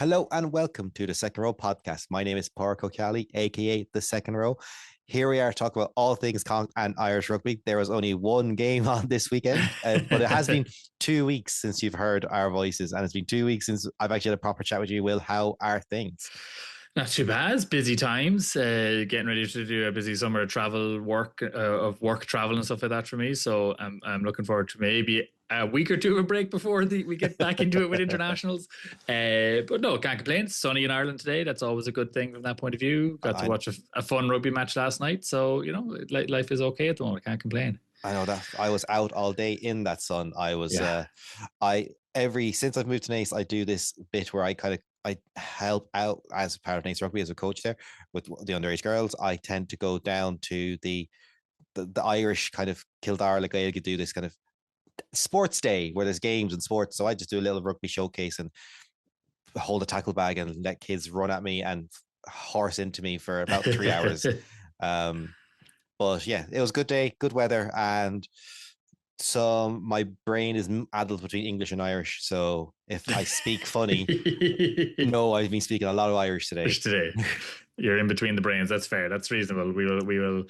Hello and welcome to the Second Row podcast. My name is Park O'Cally, aka the Second Row. Here we are talking about all things Conch and Irish rugby. There was only one game on this weekend, but it has been 2 weeks since you've heard our voices, and it's been 2 weeks since I've actually had a proper chat with you. Will, how are things? Not too bad. Busy times. Getting ready to do a busy summer of work travel and stuff like that for me. So I'm looking forward to maybe a week or two of a break before we get back into it with internationals. But no, can't complain. It's sunny in Ireland today. That's always a good thing from that point of view. Got to watch a fun rugby match last night. So, life is okay at the moment. I can't complain. I know that I was out all day in that sun. Since I've moved to Naas, I do this bit where I help out as part of Naas Rugby as a coach there with the underage girls. I tend to go down to the Irish kind of Kildare, like I could do this kind of sports day where there's games and sports. So I just do a little rugby showcase and hold a tackle bag and let kids run at me and horse into me for about 3 hours. But yeah, it was a good day, good weather, and so my brain is addled between English and Irish. So if I speak funny, no, I've been speaking a lot of Irish today. You're in between the brains. That's fair. That's reasonable. We will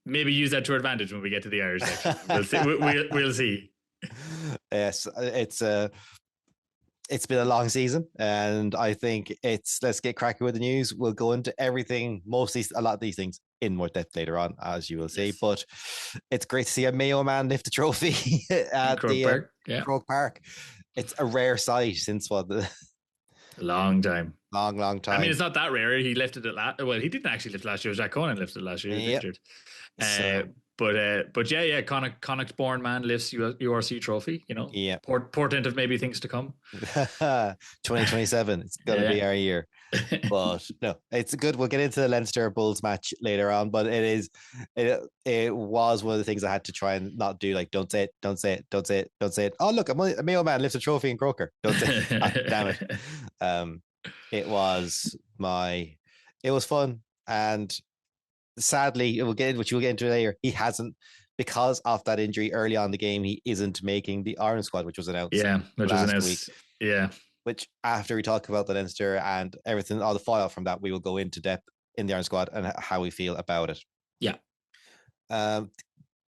maybe use that to our advantage when we get to the Irish section. We'll see. Yes, it's been a long season, and I think let's get cracking with the news. We'll go into everything, a lot of these things in more depth later on, as you will see. Yes. But it's great to see a Mayo man lift a trophy at Croke Park. It's a rare sight since a long time. Long time. I mean, it's not that rare. He lifted it well, he didn't actually lift last year. Jack Conan lifted it last year. He injured. But yeah, Connacht born man lifts URC trophy, portent of maybe things to come. 2027, it's going to be our year. But no, it's good. We'll get into the Leinster Bulls match later on, but it was one of the things I had to try and not do. Like, don't say it. Oh, look, a Mayo man lifts a trophy in Croker. Don't say it. Damn it. It was fun, and sadly, we'll get into later. He hasn't, because of that injury early on in the game, he isn't making the Ireland squad, which was announced. Yeah, last week. Yeah. Which, after we talk about the Leinster and everything, all the fallout from that, we will go into depth in the Ireland squad and how we feel about it. Yeah.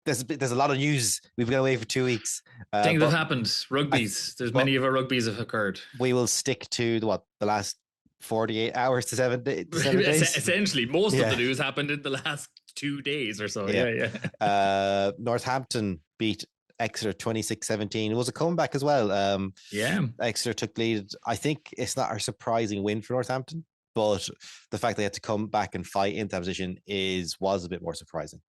There's a lot of news. We've been away for 2 weeks. Things have happened. Rugbies. Many of our rugbies have occurred. We will stick to the last 48 hours to 7 days. Essentially, most of the news happened in the last 2 days or so. Yeah. Northampton beat Exeter 26-17. It was a comeback as well. Exeter took lead. I think it's not a surprising win for Northampton, but the fact they had to come back and fight into that position was a bit more surprising.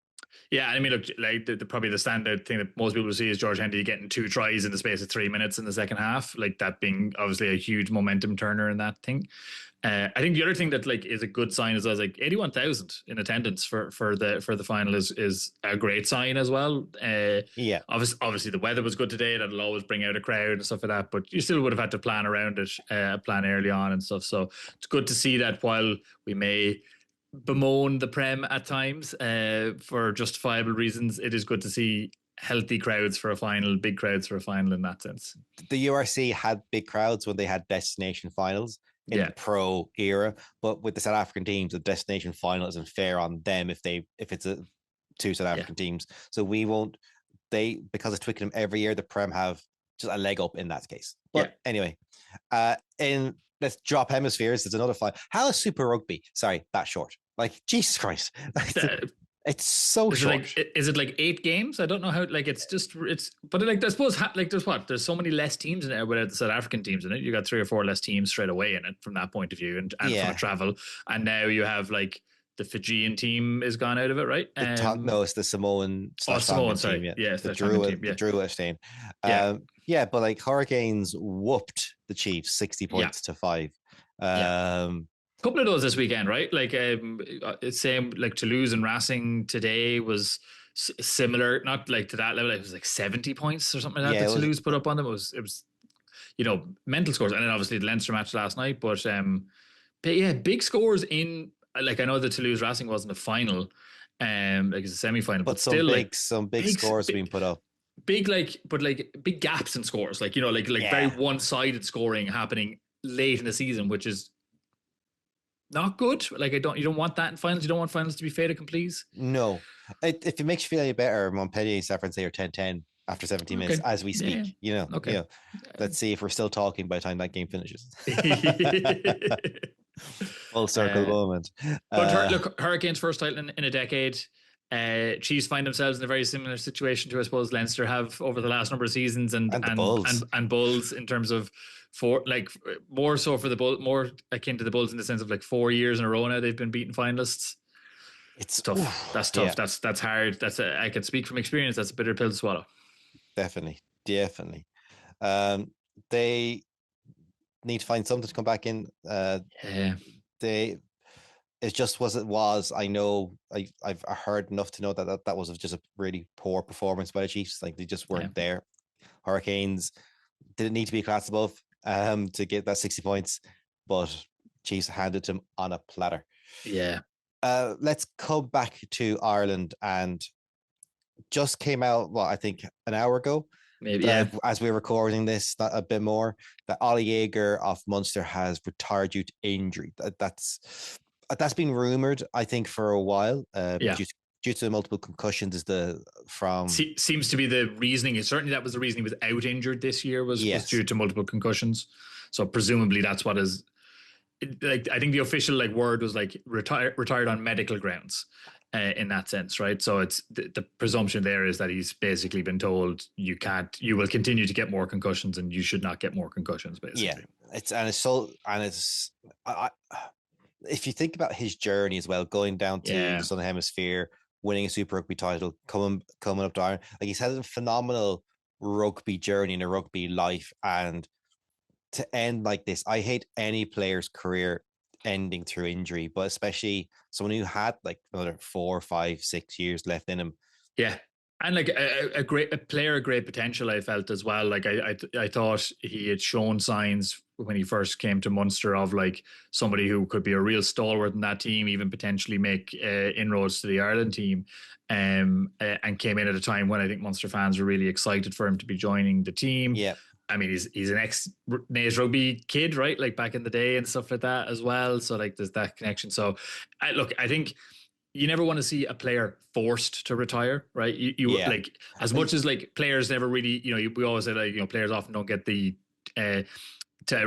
Yeah, I mean, look, like probably the standard thing that most people see is George Henry getting 2 tries in the space of 3 minutes in the second half, like that being obviously a huge momentum turner in that thing. I think the other thing that is a good sign is 81,000 in attendance for the final is a great sign as well. Obviously the weather was good today. That'll always bring out a crowd and stuff like that, but you still would have had to plan around it, plan early on and stuff. So it's good to see that while we may bemoan the Prem at times for justifiable reasons, it is good to see healthy crowds for a final, big crowds for a final in that sense. The URC had big crowds when they had destination finals in the pro era, but with the South African teams, the destination final isn't fair on them if it's two South African teams. So because of Twickenham every year, the Prem have just a leg up in that case. But anyway, let's drop hemispheres. There's another fight. How is Super Rugby? Sorry, that short. Jesus Christ. It's so short. Is it 8 games? I don't know how. But I suppose there's so many less teams in it without the South African teams in it. You got 3 or 4 less teams straight away in it from that point of view, and from a travel. And now you have the Fijian team is gone out of it, right? No, it's the Samoan. Samoan, sorry. Team, yeah, the Druish team. But Hurricanes whooped the Chiefs 60 points to 5. A couple of those this weekend, right? It's same Toulouse and Racing today was similar, not to that level. It was 70 points or something like that Toulouse put up on them. It was mental scores, and then obviously the Leinster match last night. But big scores in. I know the Toulouse Racing wasn't a final, it's a semi-final, but still some big scores have been put up. Big big gaps in scores, very one-sided scoring happening late in the season, which is not good. Like you don't want that in finals. You don't want finals to be fait accomplis. No, if it makes you feel any better, Montpellier and Saint Francais are 10-10 after 17 minutes Okay. as we Yeah. speak. Okay. Let's see if we're still talking by the time that game finishes. Full circle uh, moment. but look, Hurricanes' first title in a decade. Chiefs find themselves in a very similar situation to, I suppose, Leinster have over the last number of seasons, and the Bulls. and Bulls in terms of more so for the Bulls, more akin to the Bulls in the sense of like 4 years in a row now they've been beaten finalists. It's tough. oof, That's tough. yeah, That's hard. I can speak from experience. That's a bitter pill to swallow. definitely. They need to find something to come back in. Yeah. They it just was it was. I know I've heard enough to know that was just a really poor performance by the Chiefs. Like they just weren't there. Hurricanes didn't need to be a class above to get that 60 points, but Chiefs handed them on a platter. Yeah. Let's come back to Ireland, and just came out, I think an hour ago, maybe, yeah. As we're recording this, a bit more, that Ollie Jaeger of Munster has retired due to injury. That's been rumored, I think, for a while. Due to multiple concussions seems to be the reasoning. Certainly that was the reason he was out injured this year was due to multiple concussions. So presumably that's what is, like, I think the official word was retired on medical grounds in that sense, right? So it's the presumption there is that he's basically been told you will continue to get more concussions and you should not get more concussions, basically. Yeah, if you think about his journey as well, going down to the Southern Hemisphere, winning a Super Rugby title, coming up to Ireland, like he's had a phenomenal rugby journey and a rugby life, and to end like this, I hate any player's career ending through injury, but especially someone who had like another 4, 5, 6 years left in him. Yeah. And like a great potential, I felt as well. Like I thought he had shown signs when he first came to Munster of like somebody who could be a real stalwart in that team, even potentially make inroads to the Ireland team, and came in at a time when I think Munster fans were really excited for him to be joining the team. Yeah. I mean, he's an ex-Naas Rugby kid, right? Like back in the day and stuff like that as well. So like there's that connection. So I think you never want to see a player forced to retire, right? You like, as much as like players never really, we always say like, players often don't get the to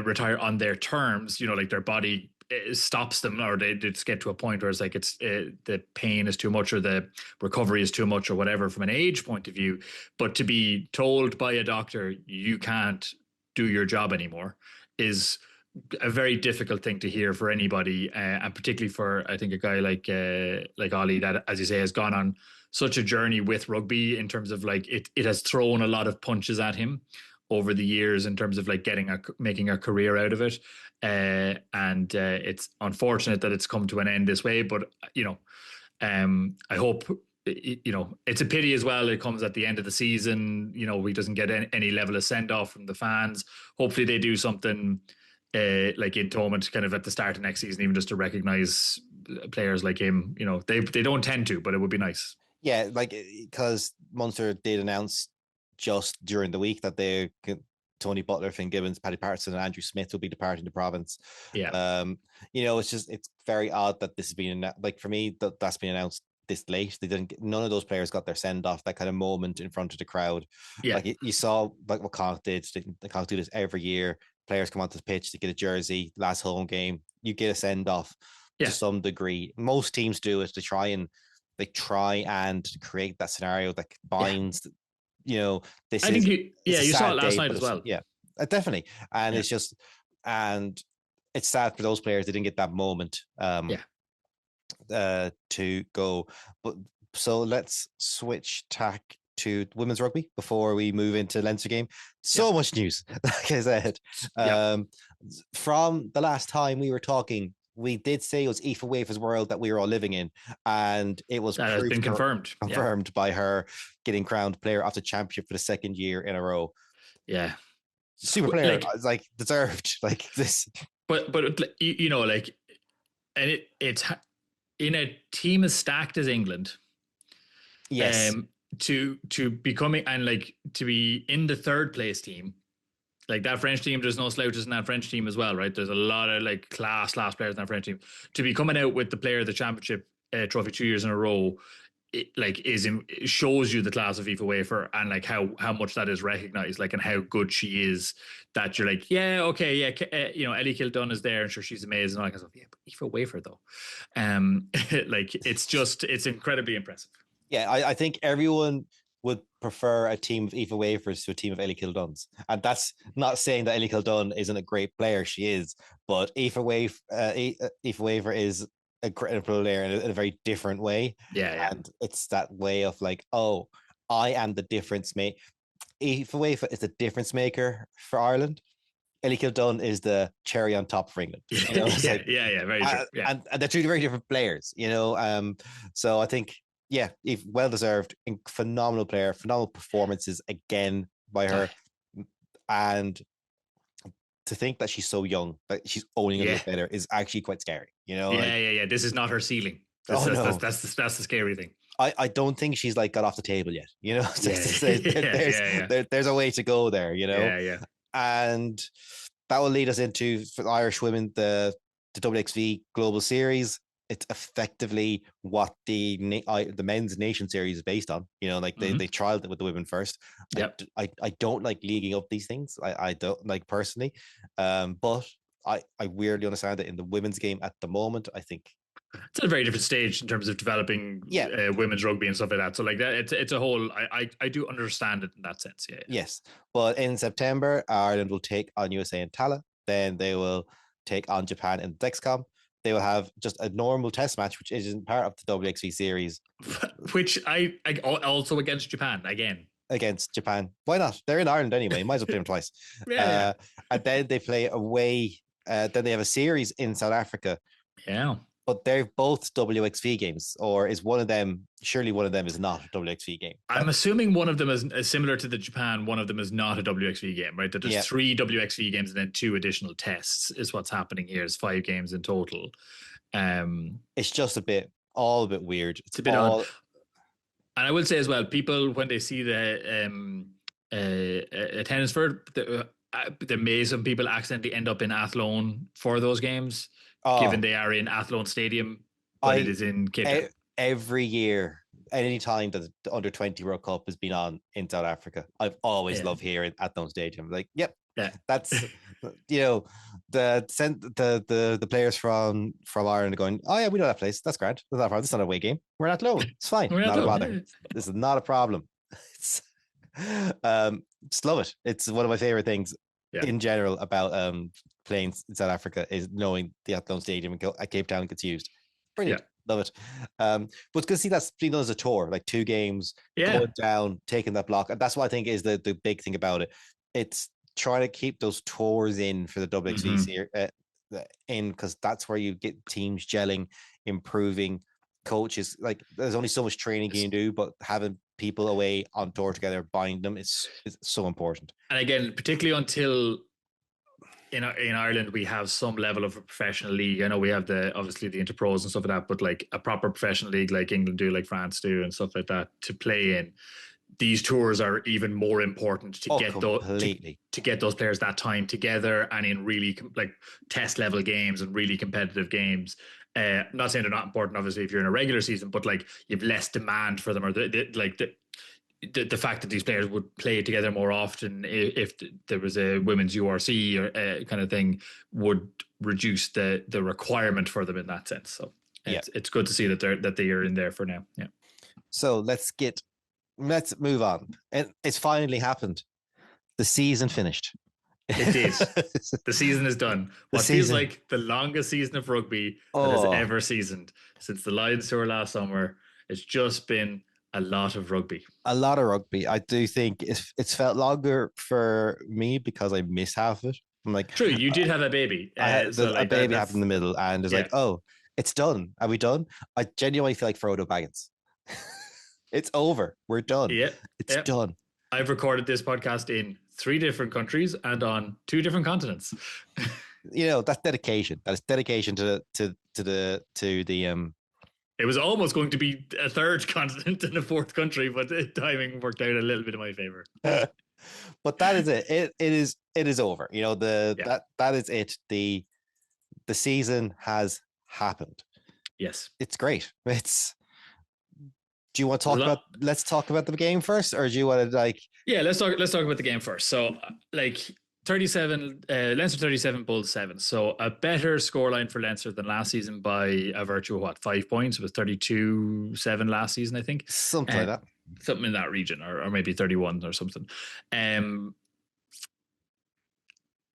retire on their terms, like their body stops them, or they just get to a point where it's like the pain is too much or the recovery is too much or whatever from an age point of view. But to be told by a doctor you can't do your job anymore is a very difficult thing to hear for anybody, and particularly for, I think, a guy like Ollie that, as you say, has gone on such a journey with rugby in terms of like it has thrown a lot of punches at him over the years in terms of like making a career out of it, and it's unfortunate that it's come to an end this way. But I hope. It's a pity as well. It comes at the end of the season. We doesn't get any level of send off from the fans. Hopefully, they do something like in Thomond kind of at the start of next season, even just to recognize players like him. They don't tend to, but it would be nice. Yeah, like because Munster did announce just during the week that Tony Butler, Finn Gibbons, Paddy Patterson, and Andrew Smith will be departing the province. Yeah. It's very odd that this has been like, for me, that's been announced this late. None of those players got their send off, that kind of moment in front of the crowd. Yeah. Like you saw like what Connacht did. The Connacht do this every year. Players come onto the pitch to get a jersey, last home game, you get a send off to some degree. Most teams do it to try and create that scenario that binds. This I is. think you saw it last night as well. Yeah, definitely, and it's just, and it's sad for those players they didn't get that moment. To go, but so let's switch tack to women's rugby before we move into Leinster game. So much news, like I said. From the last time we were talking, we did say it was Aoife Wafer's world that we were all living in, and it was been confirmed by her getting crowned player of the championship for the second year in a row. Yeah, super player, like deserved, like this. But like, and it's in a team as stacked as England. Yes. To becoming and like to be in the third place team, Like that French team, there's no slouches in that French team as well, right? There's a lot of like class players in that French team. To be coming out with the player of the championship trophy 2 years in a row, it shows you the class of Aoife Wafer and like how much that is recognized, like, and how good she is. That you're like, yeah, okay, yeah, Ellie Kildun is there, and sure, she's amazing. And all that kind of stuff. Yeah, but Aoife Wafer though, like it's incredibly impressive. Yeah, I think everyone would prefer a team of Aoife Wafers to a team of Ellie Kilduns. And that's not saying that Ellie Kildun isn't a great player. She is. But Aoife Wafer is a incredible player in a very different way. Yeah. And it's that way of like, oh, I am the difference maker. Aoife Wafer is the difference maker for Ireland. Ellie Kildun is the cherry on top for England. Yeah, very true. Yeah. And they're two very different players, So I think, yeah, well deserved, phenomenal player, phenomenal performances again by her, and to think that she's so young, that she's owning a little better is actually quite scary. Yeah. This is not her ceiling. That's the scary thing. I don't think she's like got off the table yet. There's a way to go there. Yeah. And that will lead us into, for the Irish women, the WXV Global Series. It's effectively what the men's nation series is based on. They trialed it with the women first. Yep. I don't like leaguing up these things. I don't like personally, but I weirdly understand that in the women's game at the moment, I think it's at a very different stage in terms of developing women's rugby and stuff like that. So like that, it's a whole. I do understand it in that sense. Yeah. Yes, but in September, Ireland will take on USA in Tala. Then they will take on Japan in Dexcom. They will have just a normal test match, which isn't part of the WXV series. Which I also against Japan again. Against Japan. Why not? They're in Ireland anyway. Might as well play them twice. And then they play away. Then they have a series in South Africa. Yeah. But they're both WXV games, or is one of them? Surely one of them is not a WXV game. I'm assuming one of them is similar to the Japan. One of them is not a WXV game, right? That there's 3 WXV games and then 2 additional tests is what's happening here. It's 5 games in total. It's just all a bit weird. It's a bit odd. And I will say as well, people when they see the attendance for there may some people accidentally end up in Athlone for those games. Given they are in Athlone Stadium, but it is in Cape Town. Every year, any time that the Under-20 World Cup has been on in South Africa, I've always loved hearing Athlone Stadium. Like, yep, that's the players from Ireland are going, oh yeah, we know that place. That's grand. That's not a problem. This is not a away game. We're in Athlone. It's fine. Not a bother. This is not a problem. Just love it. It's one of my favorite things in general about playing in South Africa is knowing the Athlone Stadium at Cape Town gets used. Brilliant. Love it. But it's good to see that's being done as a tour, like 2 games, going down, taking that block. And that's what I think is the big thing about it. It's trying to keep those tours in for the WXV in, because that's where you get teams gelling, improving, coaches. Like, there's only so much training you can do, but having people away on tour together, bind them is so important. And again, particularly until in Ireland we have some level of a professional league. I know we have obviously the interpros and stuff like that, but like a proper professional league like England do, like France do, and stuff like that to play in. These tours are even more important to get those players that time together and in really like test level games and really competitive games. Not saying they're not important, obviously, if you're in a regular season, but like you have less demand for them, or the fact that these players would play together more often if there was a women's URC or kind of thing would reduce the requirement for them in that sense. So it's good to see that they are in there for now. Yeah. So let's move on. And it's finally happened. The season finished. It is. The season is done. What feels like the longest season of rugby that has ever seasoned since the Lions tour last summer. It's just been a lot of rugby. A lot of rugby. I do think it's felt longer for me because I missed half of it. I'm like, true, you did have a baby. A baby happened in the middle, and it's like, oh, it's done. Are we done? I genuinely feel like Frodo Baggins. It's over. We're done. Yeah, it's done. I've recorded this podcast in 3 different countries and on 2 different continents. That's dedication. That is dedication to the It was almost going to be a 3rd continent and a 4th country, but the timing worked out a little bit in my favor. But that is it. It is over. You know, Yeah. that is it. The season has happened. Yes. It's great. It's do you want to There's a talk about lot. let's talk about the game first, or do you want to like Yeah, let's talk about the game first. So like 37 Leinster 37 Bulls 7. So a better scoreline for Leinster than last season by a virtue of what, 5 points. It was 32-7 last season, I think. something Uh, like that? something in that region, or maybe 31 or something. Um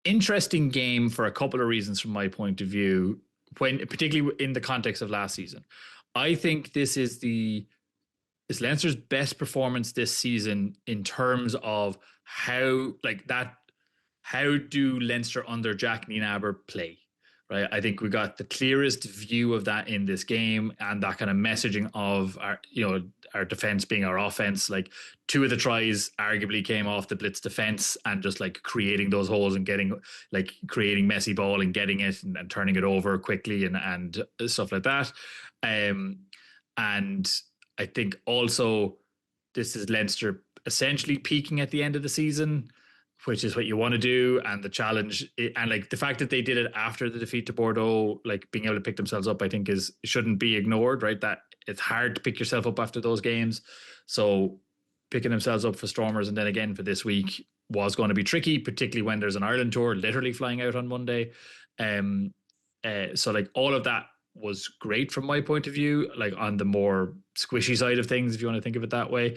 Interesting game for a couple of reasons from my point of view, when particularly in the context of last season. I think is Leinster's best performance this season in terms of how like that how do Leinster under Jack Nienaber play? Right. I think we got the clearest view of that in this game, and that kind of messaging of our defense being our offense. Like two of the tries arguably came off the blitz defense and just like creating those holes and creating messy ball and getting it and turning it over quickly and stuff like that. And I think also this is Leinster essentially peaking at the end of the season, which is what you want to do. And the challenge, and like the fact that they did it after the defeat to Bordeaux, like being able to pick themselves up, I think shouldn't be ignored, right? That it's hard to pick yourself up after those games. So picking themselves up for Stormers and then again for this week was going to be tricky, particularly when there's an Ireland tour literally flying out on Monday. So like all of that was great from my point of view, like on the more squishy side of things, if you want to think of it that way.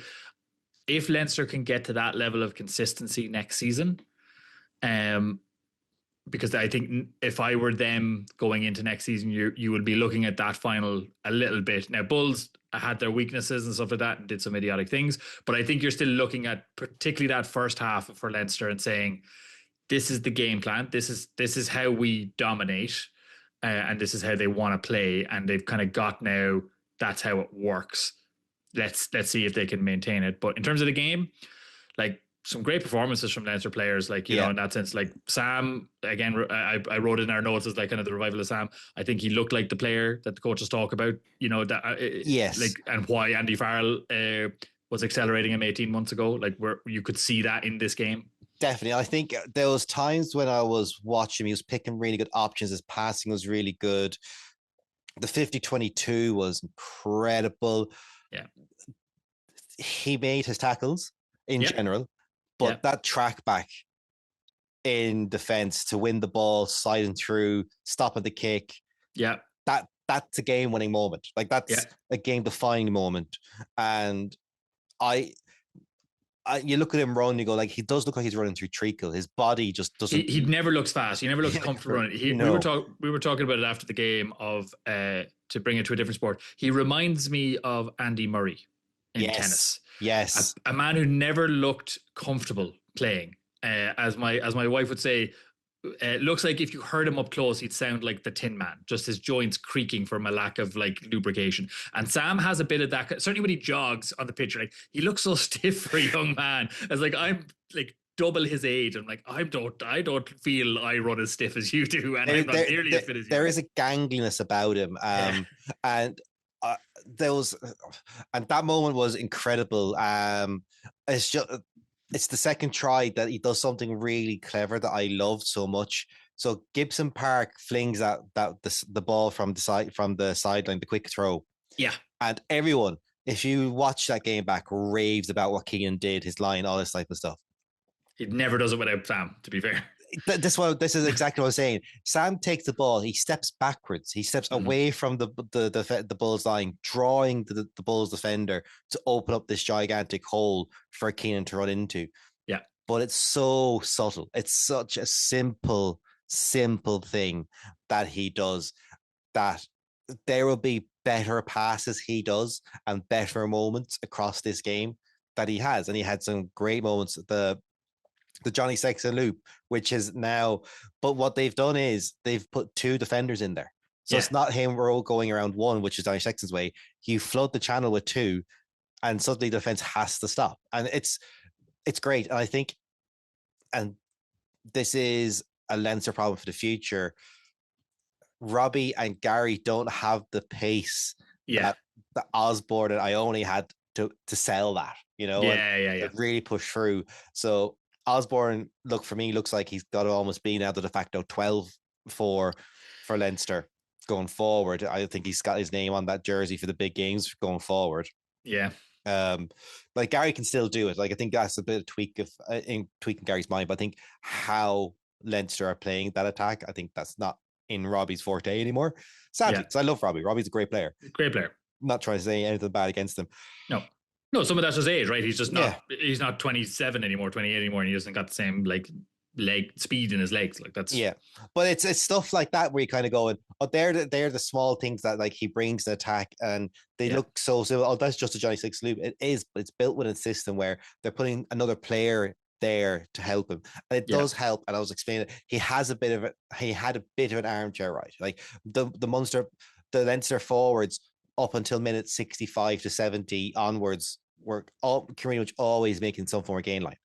If Leinster can get to that level of consistency next season, because I think if I were them going into next season, you would be looking at that final a little bit. Now, Bulls had their weaknesses and stuff like that and did some idiotic things, but I think you're still looking at particularly that first half for Leinster and saying, this is the game plan. This is how we dominate, and this is how they want to play. And they've kind of got now. That's how it works. Let's see if they can maintain it. But in terms of the game, like some great performances from Leinster players, like Yeah. in that sense, like Sam again. I wrote in our notes as like kind of the revival of Sam. I think he looked like the player that the coaches talk about. Yes. Like and why Andy Farrell was accelerating him 18 months ago. Like where you could see that in this game. Definitely. I think there was times when I was watching, he was picking really good options. His passing was really good. The 50-22 was incredible. Yeah. He made his tackles in general, but that track back in defense to win the ball, sliding through, stopping the kick. Yeah. That's a game winning moment. Like that's a game defining moment. And you look at him run, you go like he does look like he's running through treacle. His body just doesn't. He never looks fast. He never looks comfortable running. No. We were talking about it after the game of to bring it to a different sport. He reminds me of Andy Murray in tennis. Yes, a man who never looked comfortable playing. As my wife would say, looks like if you heard him up close, he'd sound like the Tin Man, just his joints creaking from a lack of like lubrication. And Sam has a bit of that. Certainly when he jogs on the pitch, like he looks so stiff for a young man. As like I'm like double his age. I'm like I don't feel I run as stiff as you do, and I'm not nearly as fit as you. There is a gangliness about him, and there was, and that moment was incredible. It's the second try that he does something really clever that I loved so much. So Gibson Park flings the ball from the sideline, the quick throw. Yeah. And everyone, if you watch that game back, raves about what Keane did, his line, all this type of stuff. He never does it without Sam, to be fair. This is exactly what I'm saying. Sam takes the ball, he steps backwards, he steps away from the Bulls line, drawing the Bulls defender to open up this gigantic hole for Keenan to run into. Yeah. But it's so subtle. It's such a simple thing that he does, that there will be better passes he does and better moments across this game that he has. And he had some great moments. The Johnny Sexton loop, which is now, but what they've done is they've put two defenders in there. So it's not him going around one, which is Johnny Sexton's way. You flood the channel with two, and suddenly the defense has to stop. And it's great. And I think, and this is a Leinster problem for the future. Robbie and Gary don't have the pace that Osborne and Ione had to sell that, and Yeah. really push through. So Osborne, look, for me, looks like he's got to almost be now the de facto 12 for Leinster going forward. I think he's got his name on that jersey for the big games going forward. Yeah. Like Gary can still do it. Like I think that's a bit of tweaking Gary's mind, but I think how Leinster are playing that attack, I think that's not in Robbie's forte anymore. Sadly, because I love Robbie. Robbie's a great player. Great player. I'm not trying to say anything bad against him. No, some of that's his age, right? He's just not. He's not 27 anymore, 28 anymore, and he doesn't got the same leg speed in his legs. Like that's but it's stuff like that where you kind of going, they're the small things that like he brings the attack, and they look so that's just a Johnny Six loop. It is, but it's built with a system where they're putting another player there to help him, and it does help. And I was explaining it, he had a bit of an armchair right, like the Leinster forwards up until minute 65 to 70 onwards were pretty much always making some form of gain line.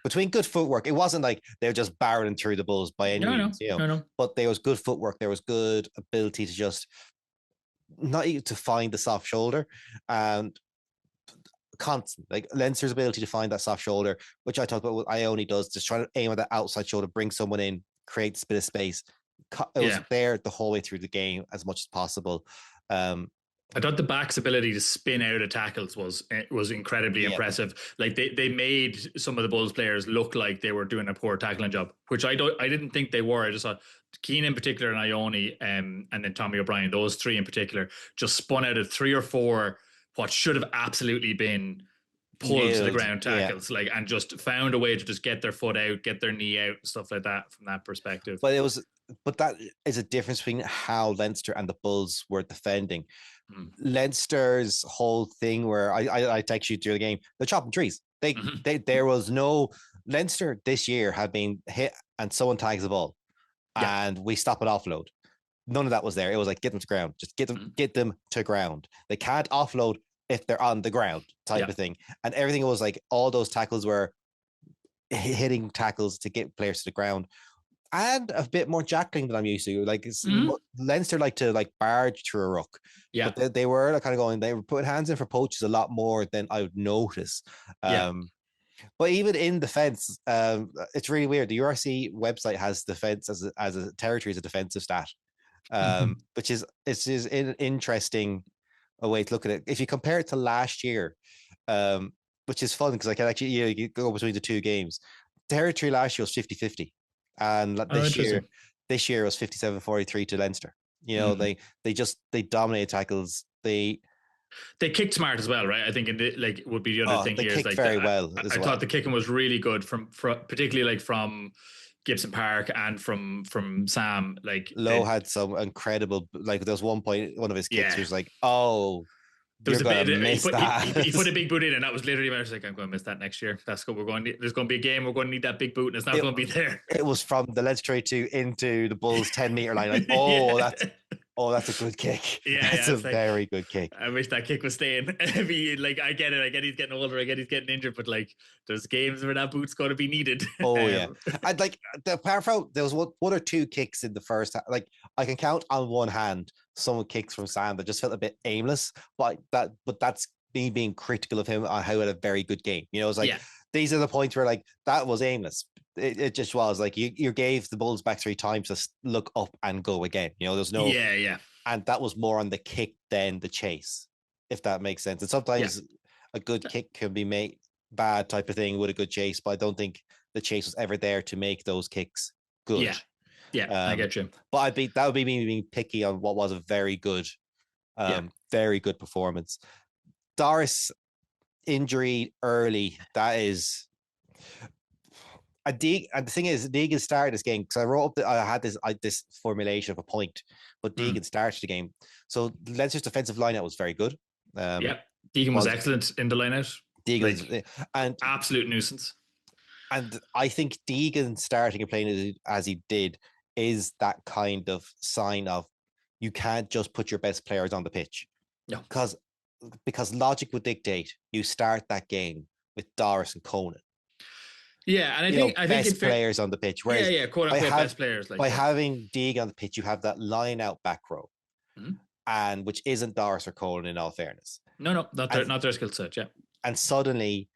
Between good footwork, it wasn't like they were just barreling through the Bulls by any means, but there was good footwork, there was good ability to just not even to find the soft shoulder, and constant, like Leinster's ability to find that soft shoulder, which I talked about what Ione does, just trying to aim at that outside shoulder, bring someone in, create a bit of space. It was there the whole way through the game as much as possible. I thought the back's ability to spin out of tackles was incredibly impressive. Like they made some of the Bulls players look like they were doing a poor tackling job, which I didn't think they were. I just thought Keane in particular and Ione and then Tommy O'Brien, those three in particular, just spun out of 3 or 4 what should have absolutely been pulled to the ground tackles, and just found a way to just get their foot out, get their knee out, and stuff like that from that perspective. But that is a difference between how Leinster and the Bulls were defending. Leinster's whole thing where I text you through the game, they're chopping trees. There was no Leinster this year had been hit and someone tags the ball and we stop an offload. None of that was there. It was like, get them to ground, just get them to ground. They can't offload if they're on the ground type of thing. And everything was like, all those tackles were hitting tackles to get players to the ground. And a bit more jackling than I'm used to. Like Leinster like to barge through a ruck. But they were kind of going, they were putting hands in for poaches a lot more than I would notice. But even in defense, it's really weird. The URC website has defense as a territory as a defensive stat, which is an interesting way to look at it. If you compare it to last year, which is fun because I can actually you go between the two games. Territory last year was 50-50. And this year was 57-43 to Leinster. They dominated tackles. They kicked smart as well, right? I think would be the other thing here. They kicked very well. I thought the kicking was really good from particularly from Gibson Park and from Sam. Like Lowe had some incredible. Like there was one point, one of his kicks was like, there was he put a big boot in, and that was literally I was like, I'm going to miss that next year. That's what we're going to. There's going to be a game. We're going to need that big boot, and it's not going to be there. It was from the Leinster 32 into the Bulls 10-meter line. Like, that's a good kick. That's a very good kick. I wish that kick was staying. I get it. I get he's getting older. I get he's getting injured, but there's games where that boot's going to be needed. I'd like the power from there was one or two kicks in the first half. Like I can count on one hand some kicks from Sam that just felt a bit aimless, but that's me being critical of him on how he had a very good game. It's like these are the points where that was aimless. It just was like you gave the Bulls back 3 times to look up and go again. There's no and that was more on the kick than the chase, if that makes sense. And sometimes a good kick can be made bad type of thing with a good chase, but I don't think the chase was ever there to make those kicks good. I get you. But that would be me being picky on what was a very good performance. Doris injury early. That is. And the thing is, Deegan started this game because I wrote up I had this formulation of a point, but Deegan started the game. So Leinster's defensive lineout was very good. Deegan was excellent in the lineout. Deegan and absolute nuisance. And I think Deegan starting and playing as he did is that kind of sign of you can't just put your best players on the pitch. No, because logic would dictate you start that game with Doris and Conan. Yeah, and I think best players on the pitch. Whereas quote unquote best players. By having Deegan on the pitch, you have that line out back row. and which isn't Doris or Colin in all fairness. No, not their skill set. Yeah, and suddenly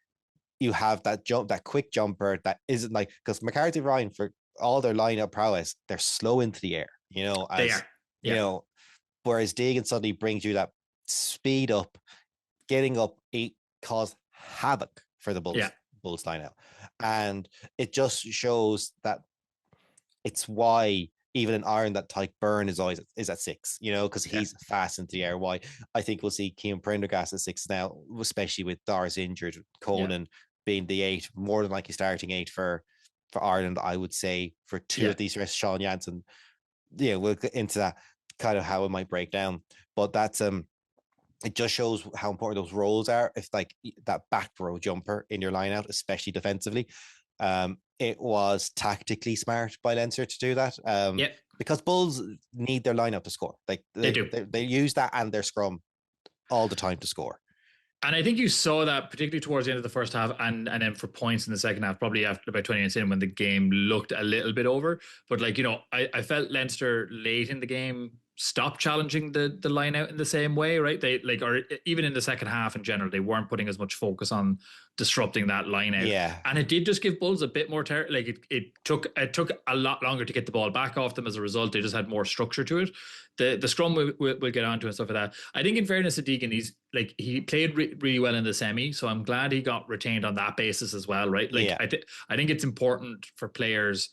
you have that quick jumper that isn't like, because McCarthy Ryan, for all their line-up prowess, they're slow into the air, they are. Yeah, whereas Deegan suddenly brings you that speed up, getting up, it caused havoc for the Bulls. Yeah. Bulls line out. And it just shows that it's why even in Ireland that Tyke Byrne is always at 6, because he's fast into the air. Why I think we'll see Kean Prendergast at 6 now, especially with Doris injured, Conan being the 8, more than likely starting 8 for Ireland, I would say, for 2 of these rest, Sean Jansen. Yeah, we'll get into that, kind of how it might break down. But that's it just shows how important those roles are. If like that back row jumper in your line out, especially defensively, it was tactically smart by Leinster to do that. Because Bulls need their lineup to score. Like they do. They use that and their scrum all the time to score. And I think you saw that particularly towards the end of the first half, and then for points in the second half, probably after about 20 minutes in, when the game looked a little bit over. But like, I felt Leinster late in the game stopped challenging the line out in the same way, right? They like, or even in the second half in general, they weren't putting as much focus on disrupting that line out. Yeah. And it did just give Bulls a bit more like it took a lot longer to get the ball back off them. As a result, they just had more structure to it. The scrum we'll get onto and stuff like that. I think in fairness to Deegan, he played really well in the semi, so I'm glad he got retained on that basis as well, right? Like I think it's important for players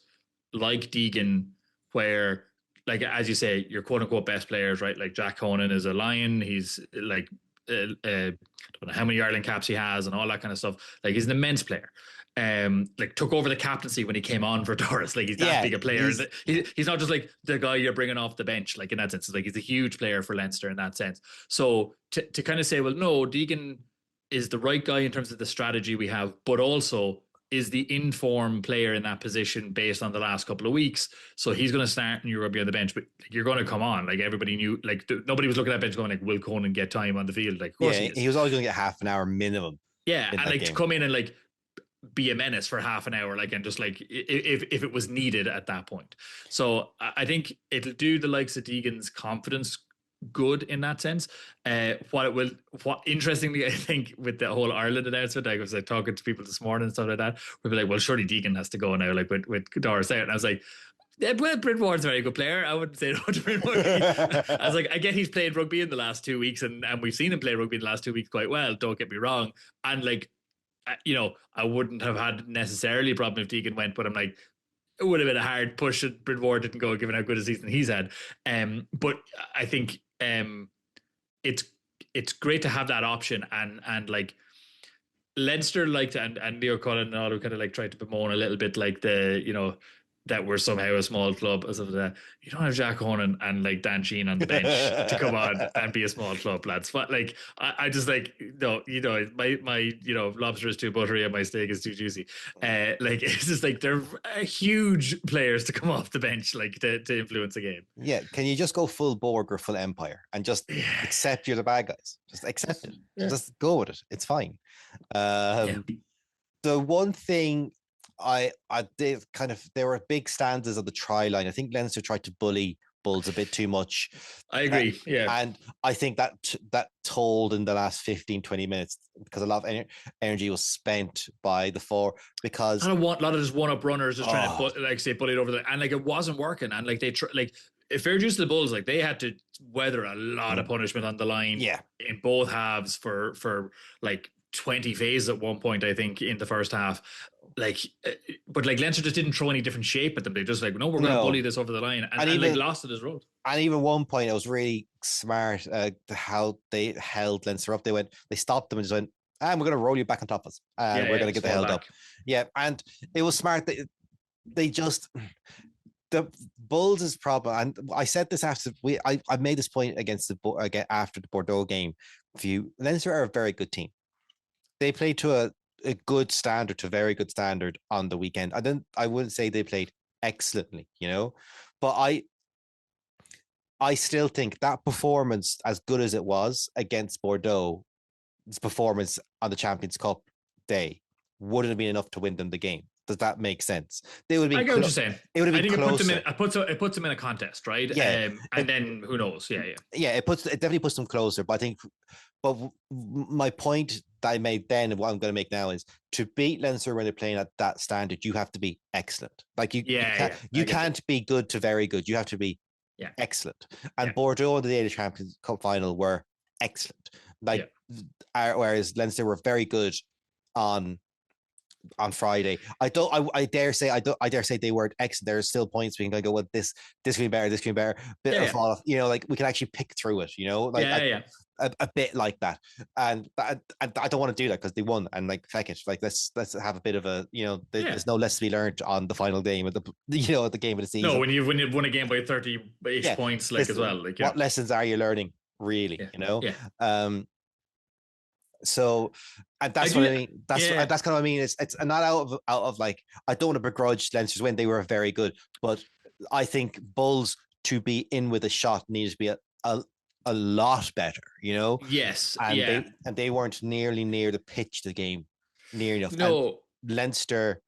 like Deegan, where, like, as you say, your quote unquote best players, right? Like Jack Conan is a Lion. He's like, I don't know how many Ireland caps he has and all that kind of stuff. Like, he's an immense player. Like took over the captaincy when he came on for Doris. Like, he's that big a player. He's not just like the guy you're bringing off the bench. Like, in that sense, like, he's a huge player for Leinster in that sense. So to kind of say, well, no, Deegan is the right guy in terms of the strategy we have, but also is the informed player in that position based on the last couple of weeks. So he's going to start and you're going to be on the bench, but you're going to come on. Like, everybody knew, like, nobody was looking at that bench going like, will Conan get time on the field? Like, of course he was always going to get half an hour minimum. Yeah. And like game. To come in and like be a menace for half an hour, like, and just like, if it was needed at that point. So I think it'll do the likes of Deegan's confidence good in that sense. What interestingly, I think with the whole Ireland announcement, I was like talking to people this morning and stuff like that, we'd be like, well, surely Deegan has to go now, like with Doris out. And I was like, yeah, well, Bryn Ward's a very good player. I wouldn't say no to Bryn Ward. I was like, I get he's played rugby in the last 2 weeks, and we've seen him play rugby in the last 2 weeks quite well, don't get me wrong. And like, I wouldn't have had necessarily a problem if Deegan went, but I'm like, it would have been a hard push if Bryn Ward didn't go, given how good a season he's had. But I think it's great to have that option, and like Leinster liked, and Leo Cullen and all who kind of like tried to bemoan a little bit, like that we're somehow a small club as of that. You don't have Jack Honan and like Dan Sheen on the bench to come on and be a small club, lads. But like, I just like, no, my lobster is too buttery and my steak is too juicy. Like, it's just like, they're huge players to come off the bench, like to influence a game. Yeah. Can you just go full Borg or full Empire and just accept you're the bad guys? Just accept it. Yeah. Just go with it. It's fine. The one thing I did there were big stanzas of the try line. I think Leinster tried to bully Bulls a bit too much. I agree. And I think that told in the last 15-20 minutes, because a lot of energy was spent by the 4, because a lot of just one-up runners just trying to bully it over there, and like it wasn't working. And like if fair juice to the Bulls, like they had to weather a lot of punishment on the line in both halves for like 20 phases at one point, I think, in the first half. Like, but like Leinster just didn't throw any different shape at them. They just like, no, we're going to bully this over the line, and even, like, lost it as road. And even one point, it was really smart how they held Leinster up. They stopped them and just went, and we're going to roll you back on top of us, and we're going to get the held up. Yeah, and it was smart. They just, the Bulls' problem, and I said this after I made this point after the Bordeaux game. Leinster are a very good team. They played to a good standard, to a very good standard on the weekend. I wouldn't say they played excellently, but I still think that performance, as good as it was against Bordeaux, its performance on the Champions Cup day, wouldn't have been enough to win them the game. Does that make sense? They would have I been get what you're saying. It would have I been think closer. it puts them in a contest, right? Yeah, And then who knows? Yeah, yeah. Yeah, it definitely puts them closer. But I think, but my point that I made then and what I'm going to make now is to beat Leinster when they're playing at that standard, you have to be excellent. Like you can't be good to very good. You have to be excellent. And Bordeaux in the Danish Champions Cup final were excellent. Like whereas Leinster were very good on Friday. I dare say they weren't excellent. There are still points we can go, well, this can be better, this can be better. Bit of fall off, like we can actually pick through it, like a bit like that. And I don't want to do that because they won, and like feck it, like let's have a bit of a there's no less to be learned on the final game of the at the game of the season. No, when you've won a game by 30-ish points, like as well. Like what lessons are you learning, really? So, and that's what I mean. That's kind of what I mean. It's not out of like, I don't want to begrudge Leinster's win. They were very good, but I think Bulls to be in with a shot needs to be a lot better, Yes. And they weren't nearly near the pitch of the game, near enough. No. And Leinster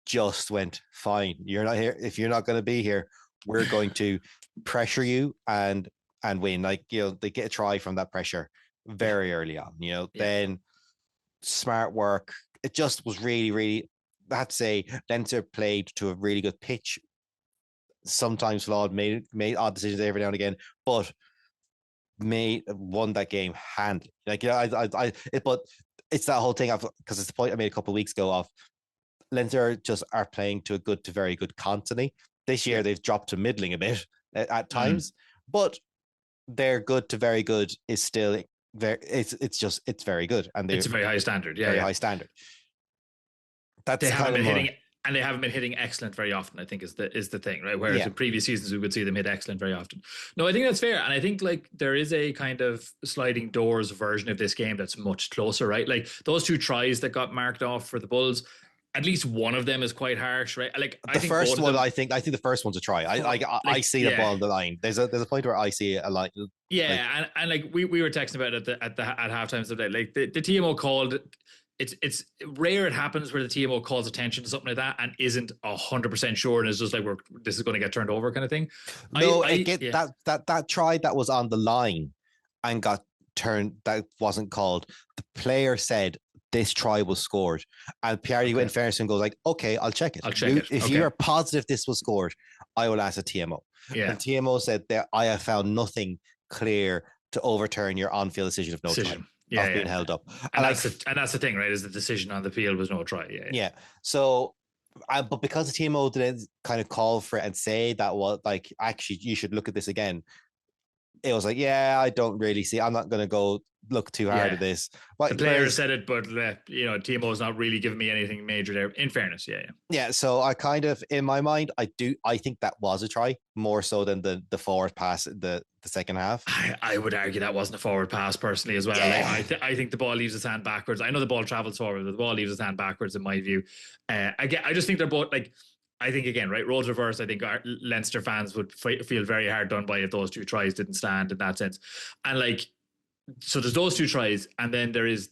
just went, fine, you're not here. If you're not going to be here, we're going to pressure you and win. Like, they get a try from that pressure very early on, then smart work. It just was really, really, I have to say, Leinster played to a really good pitch, sometimes flawed, made odd decisions every now and again, but won that game handily. Like, but it's that whole thing of, because it's the point I made a couple of weeks ago of Leinster just are playing to a good to very good constantly. This year they've dropped to middling a bit at times, but their good to very good is still it's very good, and it's a very high standard. Very high standard. That's they haven't been hitting, and they haven't been hitting excellent very often, I think is the thing, right? Whereas in previous seasons we would see them hit excellent very often. No, I think that's fair, and I think like there is a kind of sliding doors version of this game that's much closer, right? Like those 2 tries that got marked off for the Bulls, at least one of them is quite harsh, right? Like the first one, I think the first one's a try. I see the ball on the line. There's a point where I see it a lot. Yeah, and like we were texting about it at halftime today. Like the TMO called. It's rare it happens where the TMO calls attention to something like that and isn't 100% sure and is just like this is going to get turned over kind of thing. No, I get that try that was on the line and got turned, that wasn't called. The player said this try was scored, and Pierre went fairness and goes like, okay, I'll check it. If you are positive this was scored, I will ask a TMO. And TMO said that I have found nothing clear to overturn your on-field decision of no time. Being held up, and that's the thing, right? Is the decision on the field was no try. So, but because the TMO didn't kind of call for it and say that, well, like actually you should look at this again, it was like, I don't really see. I'm not going to go look too hard at this. But the player said it, but TMO is not really giving me anything major there. In fairness, yeah. So I kind of, in my mind, I think that was a try more so than the forward pass the second half. I would argue that wasn't a forward pass personally as well. Like, I think the ball leaves his hand backwards. I know the ball travels forward, but the ball leaves his hand backwards in my view. Again, I just think they're both like. I think again, right, roles reverse. I think our Leinster fans would feel very hard done by if those 2 tries didn't stand in that sense. And like, so there's those 2 tries, and then there is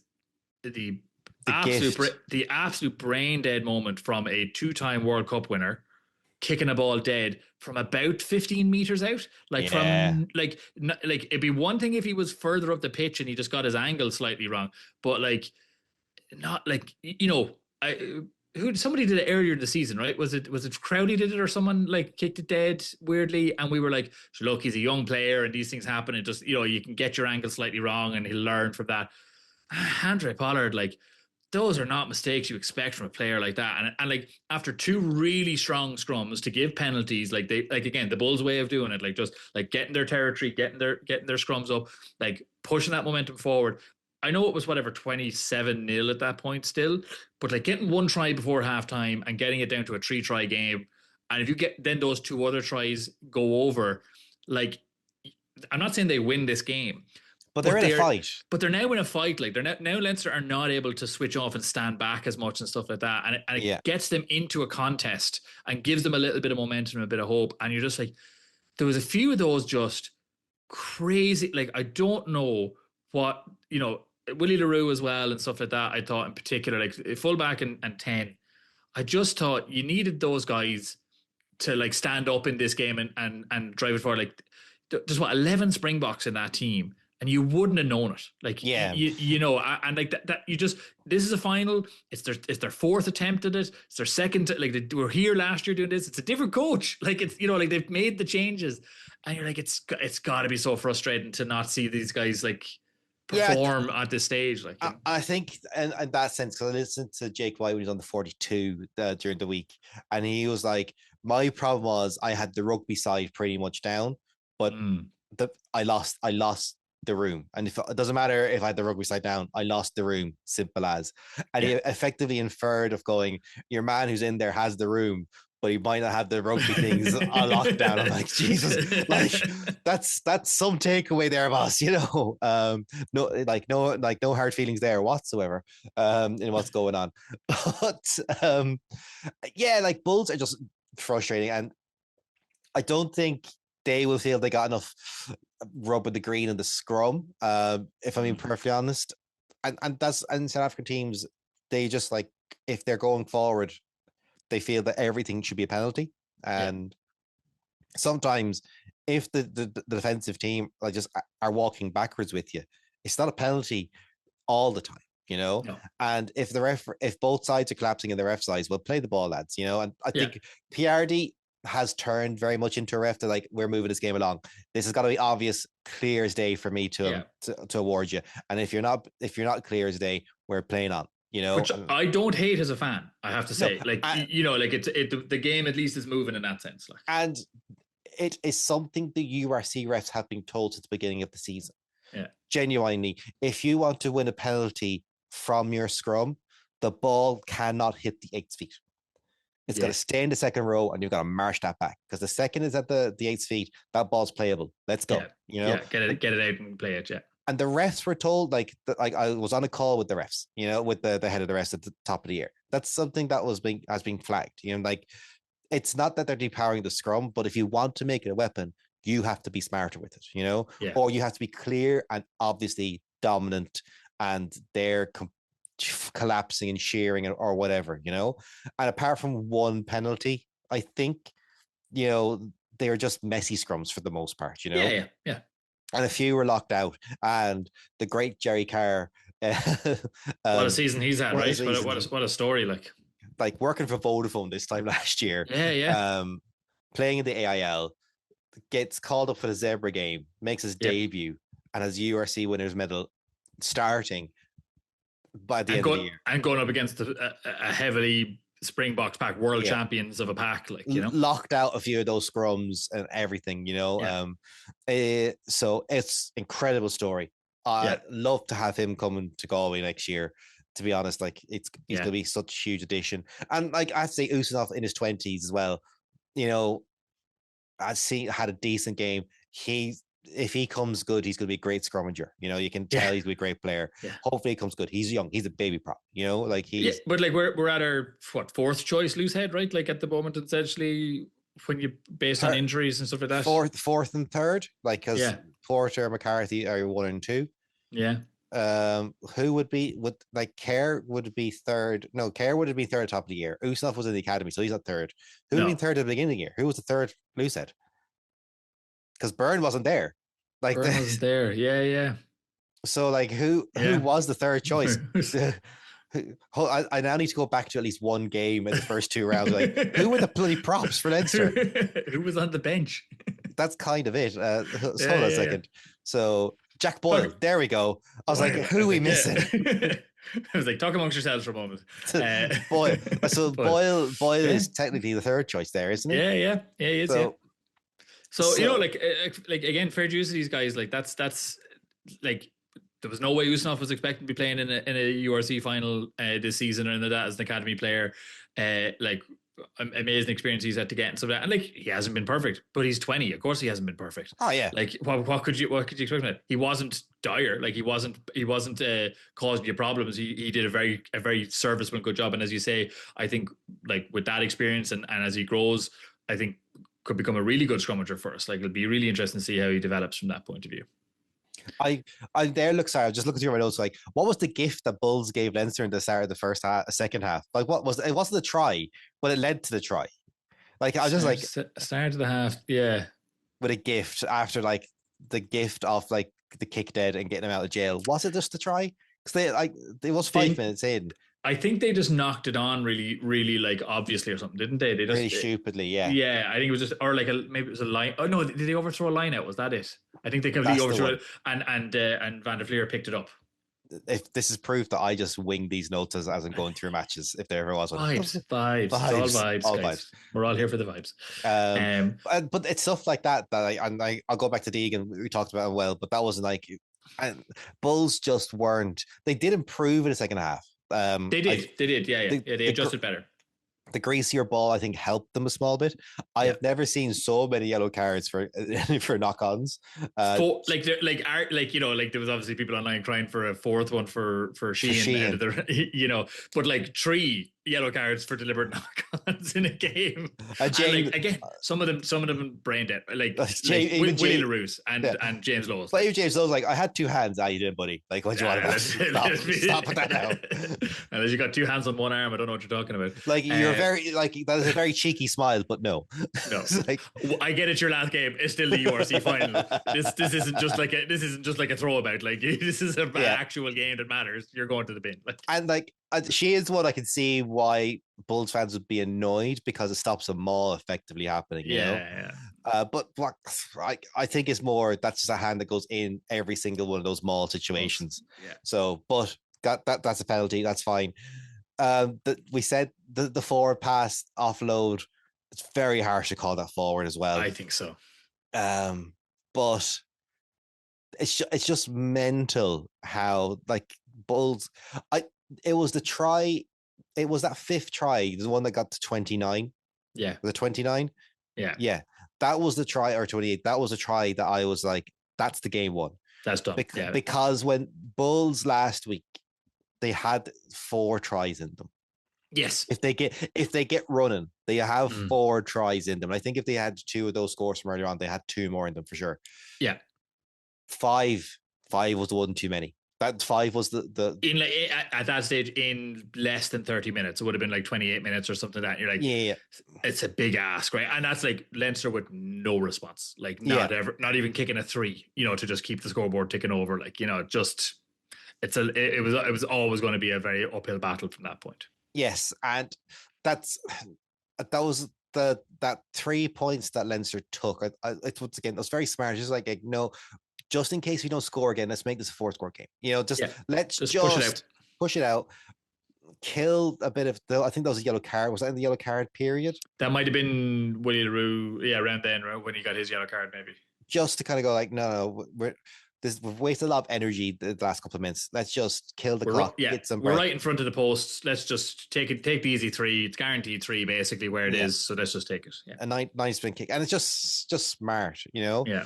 the absolute brain dead moment from a 2-time World Cup winner kicking a ball dead from about 15 meters out. From like it'd be one thing if he was further up the pitch and he just got his angle slightly wrong, but like not like somebody did it earlier in the season, right? Was it Crowley did it, or someone like kicked it dead weirdly, and we were like, look, he's a young player and these things happen, and just you can get your angle slightly wrong and he'll learn from that. Andre Pollard, like, those are not mistakes you expect from a player like that. And like after 2 really strong scrums to give penalties, like again, the Bulls' way of doing it, like just like getting their territory, getting their scrums up, like pushing that momentum forward. I know it was 27-0 at that point still, but like getting 1 try before halftime and getting it down to a 3-try game. And if you get then those 2 other tries go over, like, I'm not saying they win this game, but they're in a fight. But they're now in a fight. Like now Leinster are not able to switch off and stand back as much and stuff like that. And it gets them into a contest and gives them a little bit of momentum and a bit of hope. And you're just like, there was a few of those just crazy, like, I don't know what, Willie LaRue as well and stuff like that. I thought in particular, like fullback and 10, I just thought you needed those guys to like stand up in this game and drive it forward. Like there's what 11 Springboks in that team, and you wouldn't have known it. Like Yeah. you know, and like that you just, this is a final. It's their fourth attempt at it. It's their second. Like they were here last year doing this. It's a different coach. Like it's, you know, like they've made the changes, and you're like, it's got to be so frustrating to not see these guys like perform at this stage. Like I think, in that sense, because I listened to Jake White when he was on the 42 during the week, and he was like, my problem was I had the rugby side pretty much down, but I lost the room. And if it doesn't matter if I had the rugby side down, I lost the room, simple as. And he effectively inferred of going, your man who's in there has the room, but he might not have the rugby things on lockdown. I'm like, Jesus, like that's some takeaway there, boss. You know, no hard feelings there whatsoever in what's going on. But yeah, like Bulls are just frustrating, and I don't think they will feel they got enough rub with the green in the scrum. If I'm being perfectly honest, and South African teams, they just like, if they're going forward, they feel that everything should be a penalty, and sometimes if the defensive team like just are walking backwards with you, it's not a penalty all the time, you know. No. And if both sides are collapsing in the ref sides, well, play the ball, lads, you know. And I think PRD has turned very much into a ref that, like, we're moving this game along. This has got to be obvious, clear as day for me to award you. And if you're not clear as day, we're playing on. You know, which I don't hate as a fan, I have to say. You know, like the game at least is moving in that sense. Like, and it is something the URC refs have been told since the beginning of the season. Yeah, genuinely, if you want to win a penalty from your scrum, the ball cannot hit the 8 feet. It's got to stay in the second row, and you've got to march that back, because the second is at the 8 feet, that ball's playable. Let's go. You know, get it out and play it. Yeah. And the refs were told, like I was on a call with the refs, you know, with the head of the refs at the top of the year. That's something that has been flagged. You know, like, it's not that they're depowering the scrum, but if you want to make it a weapon, you have to be smarter with it, you know, or you have to be clear and obviously dominant, and they're collapsing and shearing or whatever, you know. And apart from one penalty, I think, you know, they're just messy scrums for the most part, you know. Yeah. And a few were locked out. And the great Jerry Carr, what a season he's had, right? What a story! Like working for Vodafone this time last year. Playing in the AIL, gets called up for the Zebra game, makes his debut, and has URC winners medal starting by the end of the year, and going up against a heavily Springboks pack, world champions of a pack, like, you know, locked out a few of those scrums and everything, you know. So it's incredible story. I'd love to have him coming to Galway next year, to be honest. Like, he's going to be such a huge addition. And like, I'd say Usmanov in his 20s as well, you know, had a decent game. If he comes good, he's going to be a great scrummager. You know, you can tell he's going to be a great player. Hopefully he comes good. He's young. He's a baby prop, you know, like he's... but like we're at our fourth choice loose head, right? Like at the moment, essentially, when you based on injuries and stuff like that. Fourth and third, like, because Porter, McCarthy are 1 and 2. Yeah. Who would like Kerr would be third? No, Kerr would have been third top of the year. Usmanov was in the academy, so he's not third. Who would have been third at the beginning of the year? Who was the third loose head? Because Byrne wasn't there. Like, Byrne was there. Yeah. So like, who was the third choice? I now need to go back to at least one game in the first 2 rounds. Like, who were the bloody props for Leinster? Who was on the bench? That's kind of it. Hold on a second. So Jack Boyle, there we go. I was like, who are we missing? I was like, talk amongst yourselves for a moment. Boyle. So Boyle is technically the third choice there, isn't he? Yeah, he is. So you know, like again, fair dues to these guys. Like that's like, there was no way Usmanov was expecting to be playing in a URC final this season, or in that as an academy player. Like, amazing experience he's had to get and stuff like that. And like, he hasn't been perfect, but he's 20. Of course he hasn't been perfect. Oh yeah. Like, what could you expect from it? He wasn't dire. Like, he wasn't causing you problems. He did a very serviceable and good job. And as you say, I think, like, with that experience and as he grows, I think could become a really good scrummager for us. Like, it'll be really interesting to see how he develops from that point of view. I there look sorry, I was just looking through my notes. Like, what was the gift that Bulls gave Leinster in the start of the second half? Like, what was it? Wasn't a try, but it led to the try. Like, I was just like Start of the half, yeah. with a gift after like the gift of like the kick dead and getting him out of jail. Was it just a try? Because they like it was 5 minutes in. I think they just knocked it on really, really like obviously or something, didn't they? They just Really stupidly, yeah. Yeah, I think it was just or like maybe it was a line. Oh no, did they overthrow a line out? Was that it? I think they completely overthrew it, and Van der Fleer picked it up. If this is proof that I just wing these notes as I'm going through matches, if there ever was one. Vibes. It's all vibes, all guys. vibes. We're all here for the vibes. But it's stuff like that I'll go back to Deegan. We talked about it well, but that wasn't like, and Bulls just weren't. They did improve in the second half. They did, yeah. They adjusted better. The greasier ball, I think, helped them a small bit. I have never seen so many yellow cards for knock-ons. There was obviously people online crying for a fourth one for Sheehan. But like 3 yellow cards for deliberate knock-ons in a game. And again, some of them brain dead. Willie LaRousse and James Lowe. But even James Lowe's like, I had 2 hands. You did, buddy. Like, what do you want about? Stop with that now. Unless you got 2 hands on 1 arm, I don't know what you're talking about. Like, you're very like that is a very cheeky smile, but no. Like, I get it. Your last game is still the URC final. This isn't just like a throwabout. Like, this is an actual game that matters. You're going to the bin. And like, she is one I can see why Bulls fans would be annoyed because it stops a maul effectively happening. You know? But what I think is more that's just a hand that goes in every single one of those maul situations. Yeah. So, but that's a penalty. That's fine. We said the forward pass offload. It's very harsh to call that forward as well. I think so. But it's just mental how like Bulls. It was the try. It was that 5th try, the one that got to 29. Yeah. The 29. Yeah. Yeah. That was the try, or 28. That was a try that I was like, that's the game one. That's done. Because when Bulls last week, they had 4 tries in them. Yes. If they get running, they have 4 tries in them. And I think if they had 2 of those scores from earlier on, they had 2 more in them for sure. Yeah. 5 was the one too many. That 5 was the in like at that stage in less than 30 minutes. It would have been like 28 minutes or something like that. You're like, yeah, it's a big ask, right? And that's like Leinster with no response, like not even kicking a 3, to just keep the scoreboard ticking over. Like, just it was always going to be a very uphill battle from that point. Yes, and that was that 3 points that Leinster took. Once again, it was very smart. Just like no. Just in case we don't score again, let's make this a 4-score game. Let's just push it out. Kill a bit of I think that was a yellow card. Was that in the yellow card period? That might have been Willie LaRue, around then, right, when he got his yellow card, maybe. Just to kind of go like, no, we've wasted a lot of energy the last couple of minutes. Let's just kill the clock. Get some we're right in front of the posts. Let's just take the easy 3. It's guaranteed 3 basically where it is. So let's just take it. Yeah. A nice spin kick, and it's just smart, Yeah.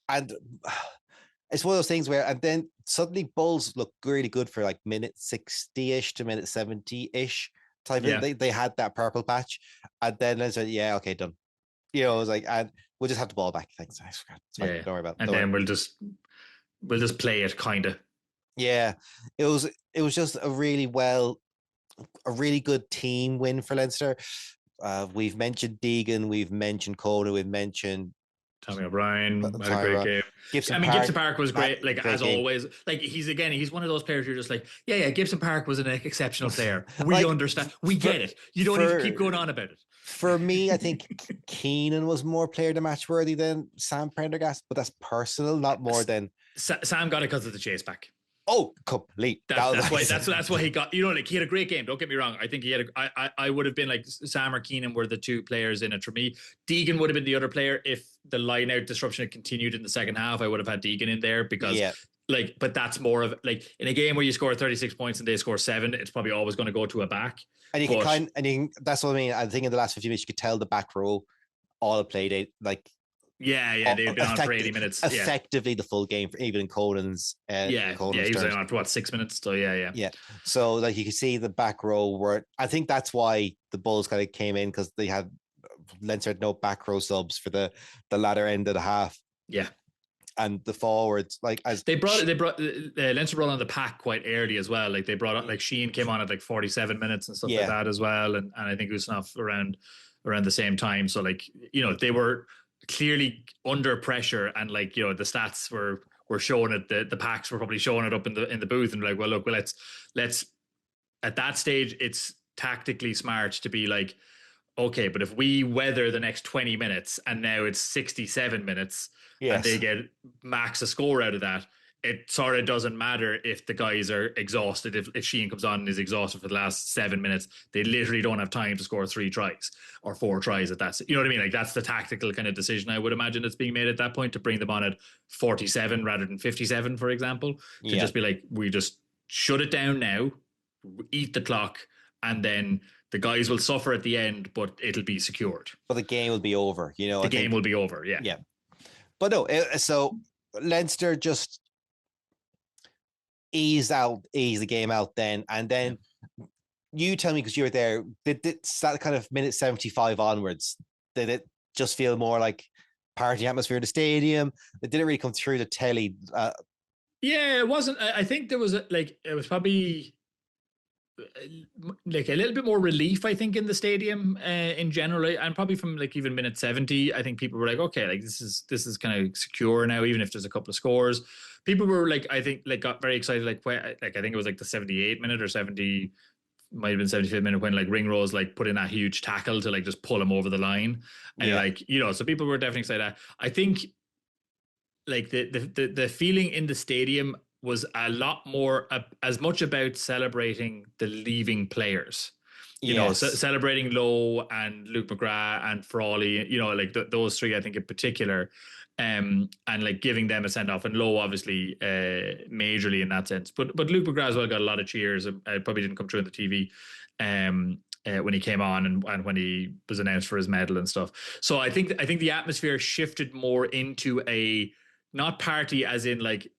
And it's one of those things where, and then suddenly Bulls look really good for like minute 60-ish to minute 70-ish type of. They had that purple patch, and then I said, "Yeah, okay, done." It was like, and we'll just have the ball back. Thanks. Don't worry about it. And then we'll just play it, kind of. Yeah, it was just a really good team win for Leinster. We've mentioned Deegan, we've mentioned Conan, we've mentioned Tommy O'Brien had a great game. Gibson Park was great, like as always. Like he's one of those players you're just like, yeah. Gibson Park was an exceptional player. We understand, we get it. You don't need to keep going on about it. For me, I think Keenan was more player of the match worthy than Sam Prendergast, but that's personal, not more than Sam got it because of the chase back. Oh, complete. That's why he got. Like he had a great game. Don't get me wrong. I think he had. I would have been like Sam or Keenan were the 2 players in it for me. Deegan would have been the other player if the line-out disruption had continued in the second half. I would have had Deegan in there because, but that's more of like in a game where you score 36 points and they score 7. It's probably always going to go to a back. And that's what I mean. I think in the last 50 minutes you could tell the back row all played it like. Yeah, they've been on for 80 minutes. Effectively the full game, for even in Conan's. He was on for 6 minutes. So yeah. So like you can see the back row were. I think that's why the Bulls kind of came in, because they had Leinster had no back row subs for the latter end of the half. Yeah, and the forwards, like as Leinster brought on the pack quite early as well. Like they brought on, like Sheehan came on at like 47 minutes and stuff like that as well, and I think Usnov around the same time. So like, you know, they were clearly under pressure, and like, you know, the stats were showing it. The packs were probably showing it up in the booth, and like, well, look, well, let's at that stage, it's tactically smart to be like, okay, but if we weather the next 20 minutes and now it's 67 minutes and they get max a score out of that, it sort of doesn't matter if the guys are exhausted. If Sheehan comes on and is exhausted for the last 7 minutes, they literally don't have time to score 3 tries or 4 tries at that. You know what I mean? Like that's the tactical kind of decision I would imagine that's being made at that point, to bring them on at 47 rather than 57, for example, to just be like, we just shut it down now, eat the clock, and then the guys will suffer at the end, but it'll be secured. But the game will be over, you know. The game will be over, yeah. Yeah. But no, so Leinster just ease the game out then. And then you tell me, because you were there, did that kind of minute 75 onwards, did it just feel more like party atmosphere in the stadium? It didn't really come through the telly. Yeah, it wasn't. I think there was it was probably like a little bit more relief, I think, in the stadium in general, and probably from like even minute 70, I think people were like, okay, like this is kind of secure now, even if there's a couple of scores. People were like, I think, like got very excited, like I think it was like the 78 minute or 70, might have been 75th minute, when like Ringrose like put in that huge tackle to like just pull him over the line, and like, you know, so people were definitely excited. I think like the feeling in the stadium was a lot more, as much about celebrating the leaving players, you know, celebrating Lowe and Luke McGrath and Frawley, you know, like those 3, I think in particular, and like giving them a send off, and Lowe obviously majorly in that sense, but Luke McGrath as well got a lot of cheers. It probably didn't come through on the TV when he came on and when he was announced for his medal and stuff. So I think the atmosphere shifted more into a, not party as in like,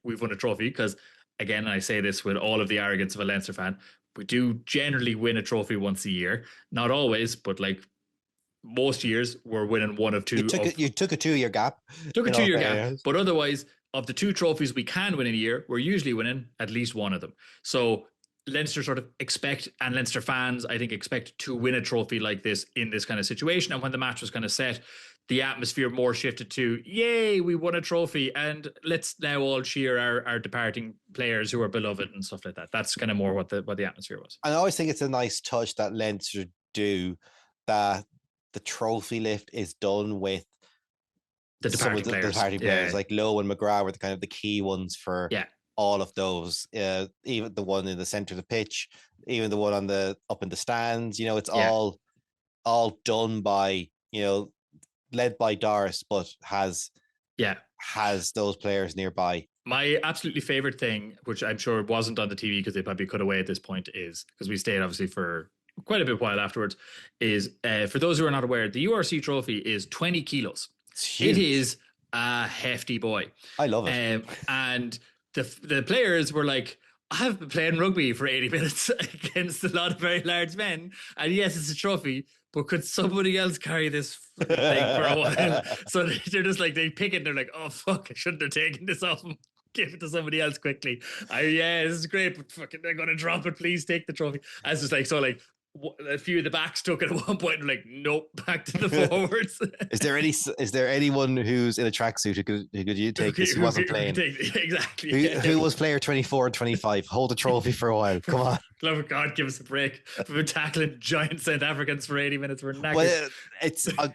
we've won a trophy, because again, I say this with all of the arrogance of a Leinster fan, we do generally win a trophy once a year. Not always, but like most years we're winning one of 2. You took a 2-year gap. Took a 2-year gap, but otherwise, of the 2 trophies we can win in a year, we're usually winning at least one of them. So Leinster sort of expect, and Leinster fans, I think, expect to win a trophy like this in this kind of situation. And when the match was kind of set, the atmosphere more shifted to, yay, we won a trophy, and let's now all cheer our departing players who are beloved and stuff like that. That's kind of more what the atmosphere was. I always think it's a nice touch that Leinster do, that the trophy lift is done with the departing players. The departing players, like Lowe and McGrath were the kind of the key ones for all of those. Even the one in the center of the pitch, even the one up in the stands. You know, it's all done by, you know, led by Doris, but has those players nearby. My absolutely favorite thing, which I'm sure wasn't on the TV because they probably cut away at this point, is, because we stayed obviously for quite a bit while afterwards, is for those who are not aware, the URC trophy is 20 kilos. It is a hefty boy. I love it. And the players were like, I've been playing rugby for 80 minutes against a lot of very large men, and yes, it's a trophy, but could somebody else carry this thing for a while? So they're just like, they pick it, they're like, oh fuck, I shouldn't have taken this off and give it to somebody else quickly. This is great, but fucking they're gonna drop it, please take the trophy. I was just like, so like a few of the backs took it at one point and like, nope, back to the forwards. Is there anyone who's in a tracksuit who could you take this, who wasn't playing? Exactly. Who was player 24 and 25? Hold the trophy for a while. Come on. Love of God, give us a break. We've been tackling giant South Africans for 80 minutes. We're knackered. Well, it's I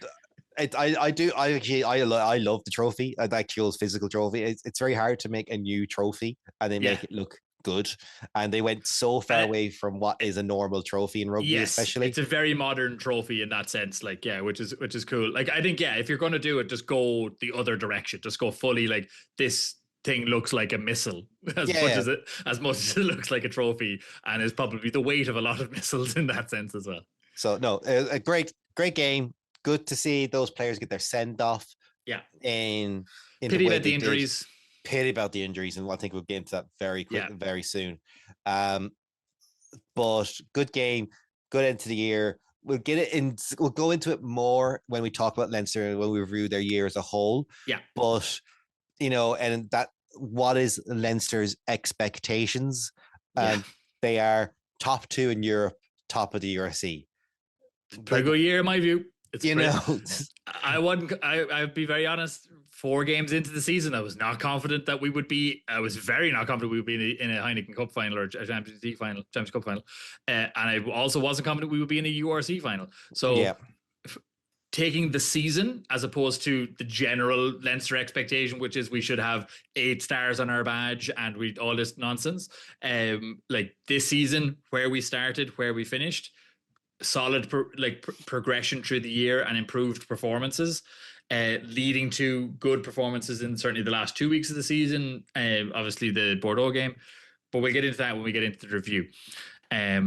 love the trophy. That Kyo's physical trophy. It's very hard to make a new trophy and they make it look good, and they went so far away from what is a normal trophy in rugby. Especially it's a very modern trophy in that sense, like which is cool. Like I think if you're going to do it, just go the other direction, just go fully like, this thing looks like a missile as much as it looks like a trophy, and is probably the weight of a lot of missiles in that sense as well. So no, a great game. Good to see those players get their send off. In pity about the injuries. Pity about the injuries, and I think we'll get into that very quick, very soon. But good game, good end to the year. We'll get it in. We'll go into it more when we talk about Leinster, when we review their year as a whole. Yeah. But and that what is Leinster's expectations? And they are top 2 in Europe, top of the URC. Pretty good year in my view. I'd be very honest. 4 games into the season, I was not confident that we would be. I was very not confident we would be in a Heineken Cup final or a Champions League final, Champions Cup final, and I also wasn't confident we would be in a URC final. So, taking the season as opposed to the general Leinster expectation, which is we should have 8 stars on our badge and we all this nonsense. Like this season, where we started, where we finished. Solid progression through the year and improved performances, leading to good performances in certainly the last 2 weeks of the season. Obviously the Bordeaux game, but we'll get into that when we get into the review. I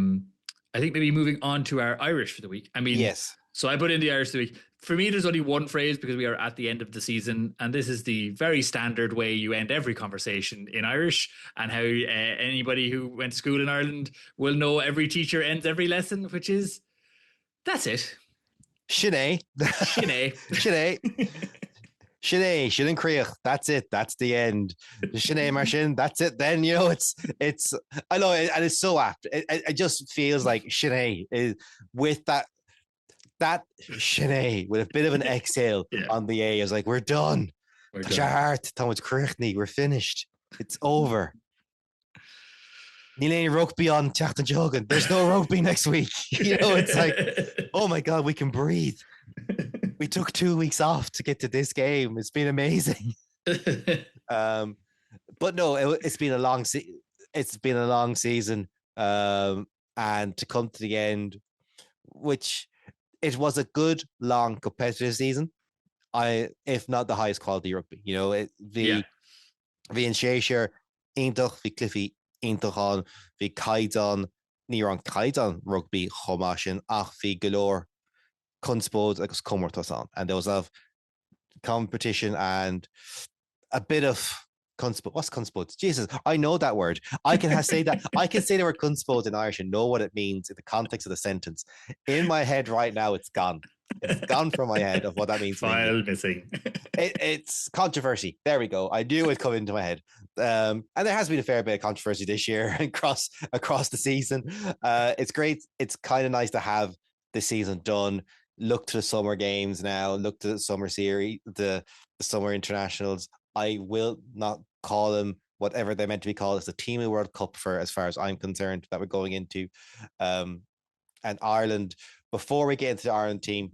think maybe moving on to our Irish for the week. I mean, yes. So I put in the Irish of the week. For me, there's only one phrase because we are at the end of the season, and this is the very standard way you end every conversation in Irish, and how anybody who went to school in Ireland will know every teacher ends every lesson, which is, that's it. Shine. Shine. Shine. Shine. Shine Creach. That's it. That's the end. Shine Marshin. That's it. Then, it's, I know, and it's so apt. It just feels like Shine with that Shine with a bit of an exhale on the A. I was like, we're done. Touch your heart, Thomas Crichny. We're finished. It's over. Neil rugby on Teachtan Jogan. There's no rugby next week. It's like, oh my God, we can breathe. We took 2 weeks off to get to this game. It's been amazing. But no, it's been a long season. And to come to the end, which it was a good, long, competitive season. If not the highest quality rugby, the Shasher, Eintach, the Cliffy, Eintachon, the Kaidon, Niron Kaidon rugby, Homashin, Ach, the Galore, Kunspod, like Comortosan. And there was a competition and a bit of Kunspod. What's Kunspod? Jesus, I know that word. I can say that. I can say the word Kunspod in Irish and know what it means in the context of the sentence. In my head right now, it's gone. It's gone from my head of what that means. File missing. It's controversy. There we go. I knew it come into my head. And there has been a fair bit of controversy this year across the season. It's great. It's kind of nice to have this season done. Look to the summer games now. Look to the summer series, the summer internationals. I will not call them whatever they're meant to be called. It's the Team of World Cup for as far as I'm concerned that we're going into. And Ireland, before we get into the Ireland team,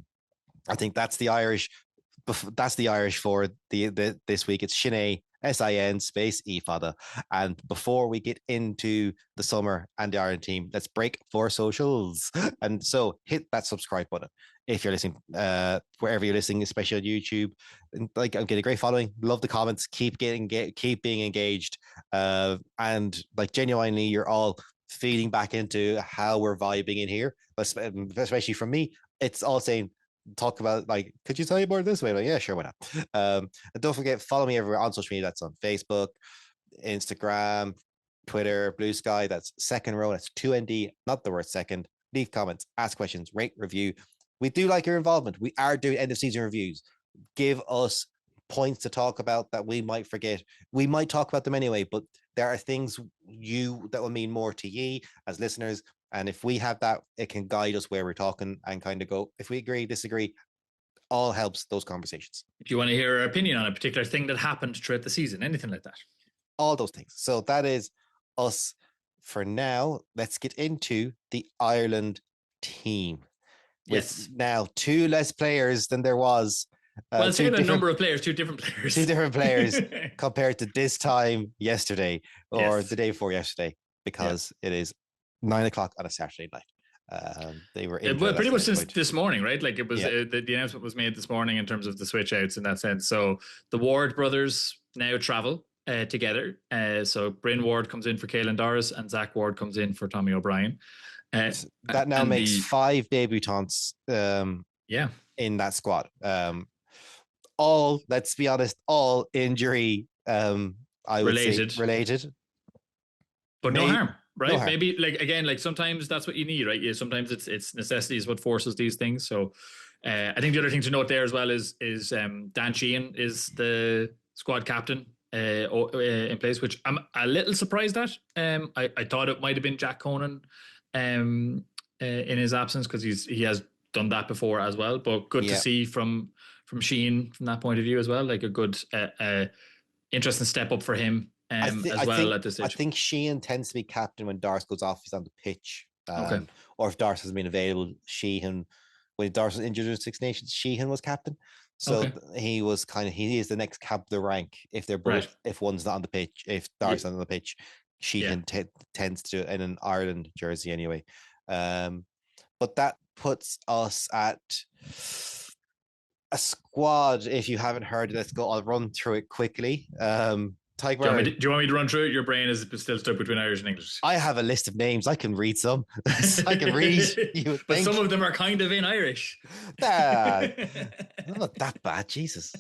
I think that's the Irish for this week. It's Shine, SIN space EFADA. And before we get into the summer and the Ireland team, let's break for socials. And so hit that subscribe button if you're listening, wherever you're listening, especially on YouTube. And I'm getting a great following. Love the comments. Keep being engaged. And genuinely, you're all feeding back into how we're vibing in here, especially from me. It's all saying, talk about could you tell me more this way? Yeah, sure, why not? And don't forget, follow me everywhere on social media. That's on Facebook, Instagram, Twitter, Blue Sky. That's Second Row. That's 2ND, not the word second. Leave comments, ask questions, rate, review. We do like your involvement. We are doing end of season reviews. Give us points to talk about that we might forget. We might talk about them anyway, but there are things that will mean more to ye as listeners. And if we have that, it can guide us where we're talking and kind of go, if we agree, disagree, all helps those conversations. If you want to hear our opinion on a particular thing that happened throughout the season, anything like that. All those things. So that is us for now. Let's get into the Ireland team. Yes. With now 2 less players than there was. Well, say the number of players, 2 different players. 2 different players compared to this time yesterday or the day before yesterday, because it is 9:00 on a Saturday night. They were in pretty much since this morning, right? Like it was the announcement was made this morning in terms of the switch outs in that sense. So the Ward brothers now travel together. So Bryn Ward comes in for Caelan Doris and Zach Ward comes in for Tommy O'Brien. That now makes 5 debutants in that squad. All, let's be honest, all injury I would say related. But no harm. Right. No, maybe sometimes that's what you need, right? Yeah. Sometimes it's necessity is what forces these things. So I think the other thing to note there as well is Dan Sheehan is the squad captain in place, which I'm a little surprised at. I thought it might have been Jack Conan in his absence, because he has done that before as well. But good to see from Sheehan from that point of view as well, like a good interesting step up for him at this stage. I think Sheehan tends to be captain when Darce goes off, he's on the pitch. Okay. Or if Darce has been available, Sheehan, when Darce was injured in Six Nations, Sheehan was captain. So he is the next cap of the rank if they're both, if one's not on the pitch, if Darce is on the pitch, Sheehan tends to do it in an Ireland jersey anyway. But that puts us at a squad. If you haven't heard it, let's go. I'll run through it quickly. Do you want me to run through it? Your brain is still stuck between Irish and English. I have a list of names. I can read some. I can read. But some of them are kind of in Irish. Not that bad, Jesus.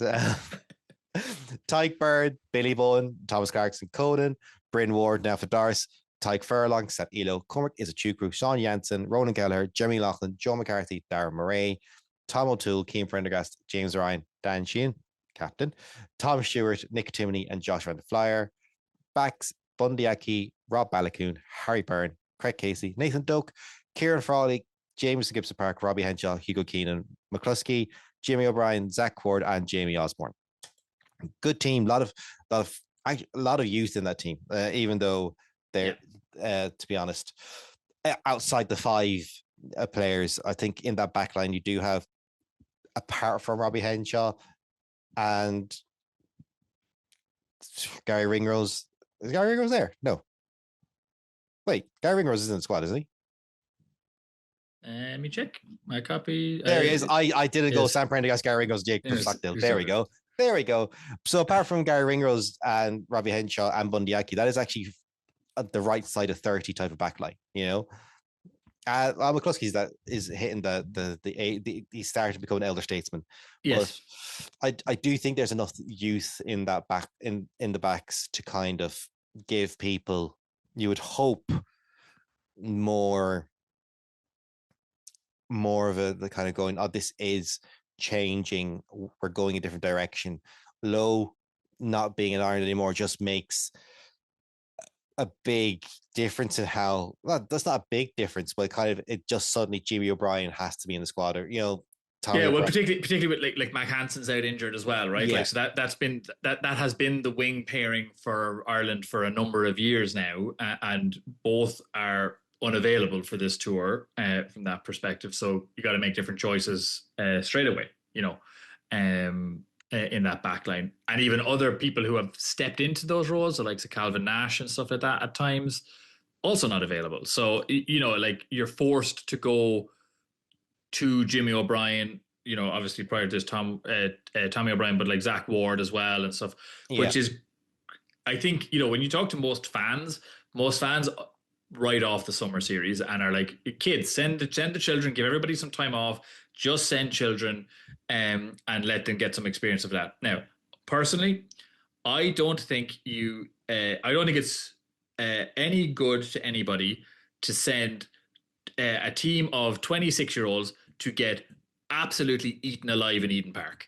Tyke Bird, Billy Bowen, Thomas Clarkson, Conan, Bryn Ward, now for Darce, Tyke Furlong, Seth Elo, Cormac Isachukwu, Sean Jansen, Ronan Gallagher, Jeremy Loughlin, Joe McCarthy, Darren Murray, Tom O'Toole, Cian Prendergast, James Ryan, Dan Sheehan, captain, Tom Stewart, Nick Timoney, and Josh Van der Flyer. Backs, Bundy Aki, Rob Balakoon, Harry Byrne, Craig Casey, Nathan Doak, Kieran Frawley, James Gibson Park, Robbie Henshaw, Hugo Keenan, McCluskey, Jimmy O'Brien, Zach Ward, and Jamie Osborne. Good team. A lot of youth in that team, even though they're, to be honest, outside the five players, I think in that back line you do have, apart from Robbie Henshaw and Gary Ringrose. Is Gary Ringrose there? No. Wait, Gary Ringrose is in the squad, isn't he? Let me check my copy. There he is. I didn't go Sam Prendergast, Gary Ringrose, Jake Stockdale. There we go. There we go. So apart from Gary Ringrose and Robbie Henshaw and Bundy Aki, that is actually the right side of 30 type of backline, you know. McCluskey's that is hitting he started to become an elder statesman. Yes, but I do think there's enough youth in that back in the backs to kind of give people, you would hope, more of the kind of going, this is changing, we're going a different direction. Lowe not being in Ireland anymore just makes a big difference in how, well, that's not a big difference, but it just suddenly Jimmy O'Brien has to be in the squad, or, you know, Tommy O'Brien. Particularly with like Mac Hansen's out injured as well, right? Like, so that has been the wing pairing for Ireland for a number of years now, and both are unavailable for this tour from that perspective. So you got to make different choices straight away, you know, in that backline. And even other people who have stepped into those roles, so like Calvin Nash and stuff like that at times, also not available. So, you know, like you're forced to go to Jimmy O'Brien, you know, obviously prior to this Tommy O'Brien, but like Zach Ward as well and stuff, which is, I think, you know, when you talk to most fans write off the summer series and are like, kids, send the children, give everybody some time off, just send children and let them get some experience of that. Now, personally, I don't think it's any good to anybody to send a team of 26-year-olds to get absolutely eaten alive in Eden Park.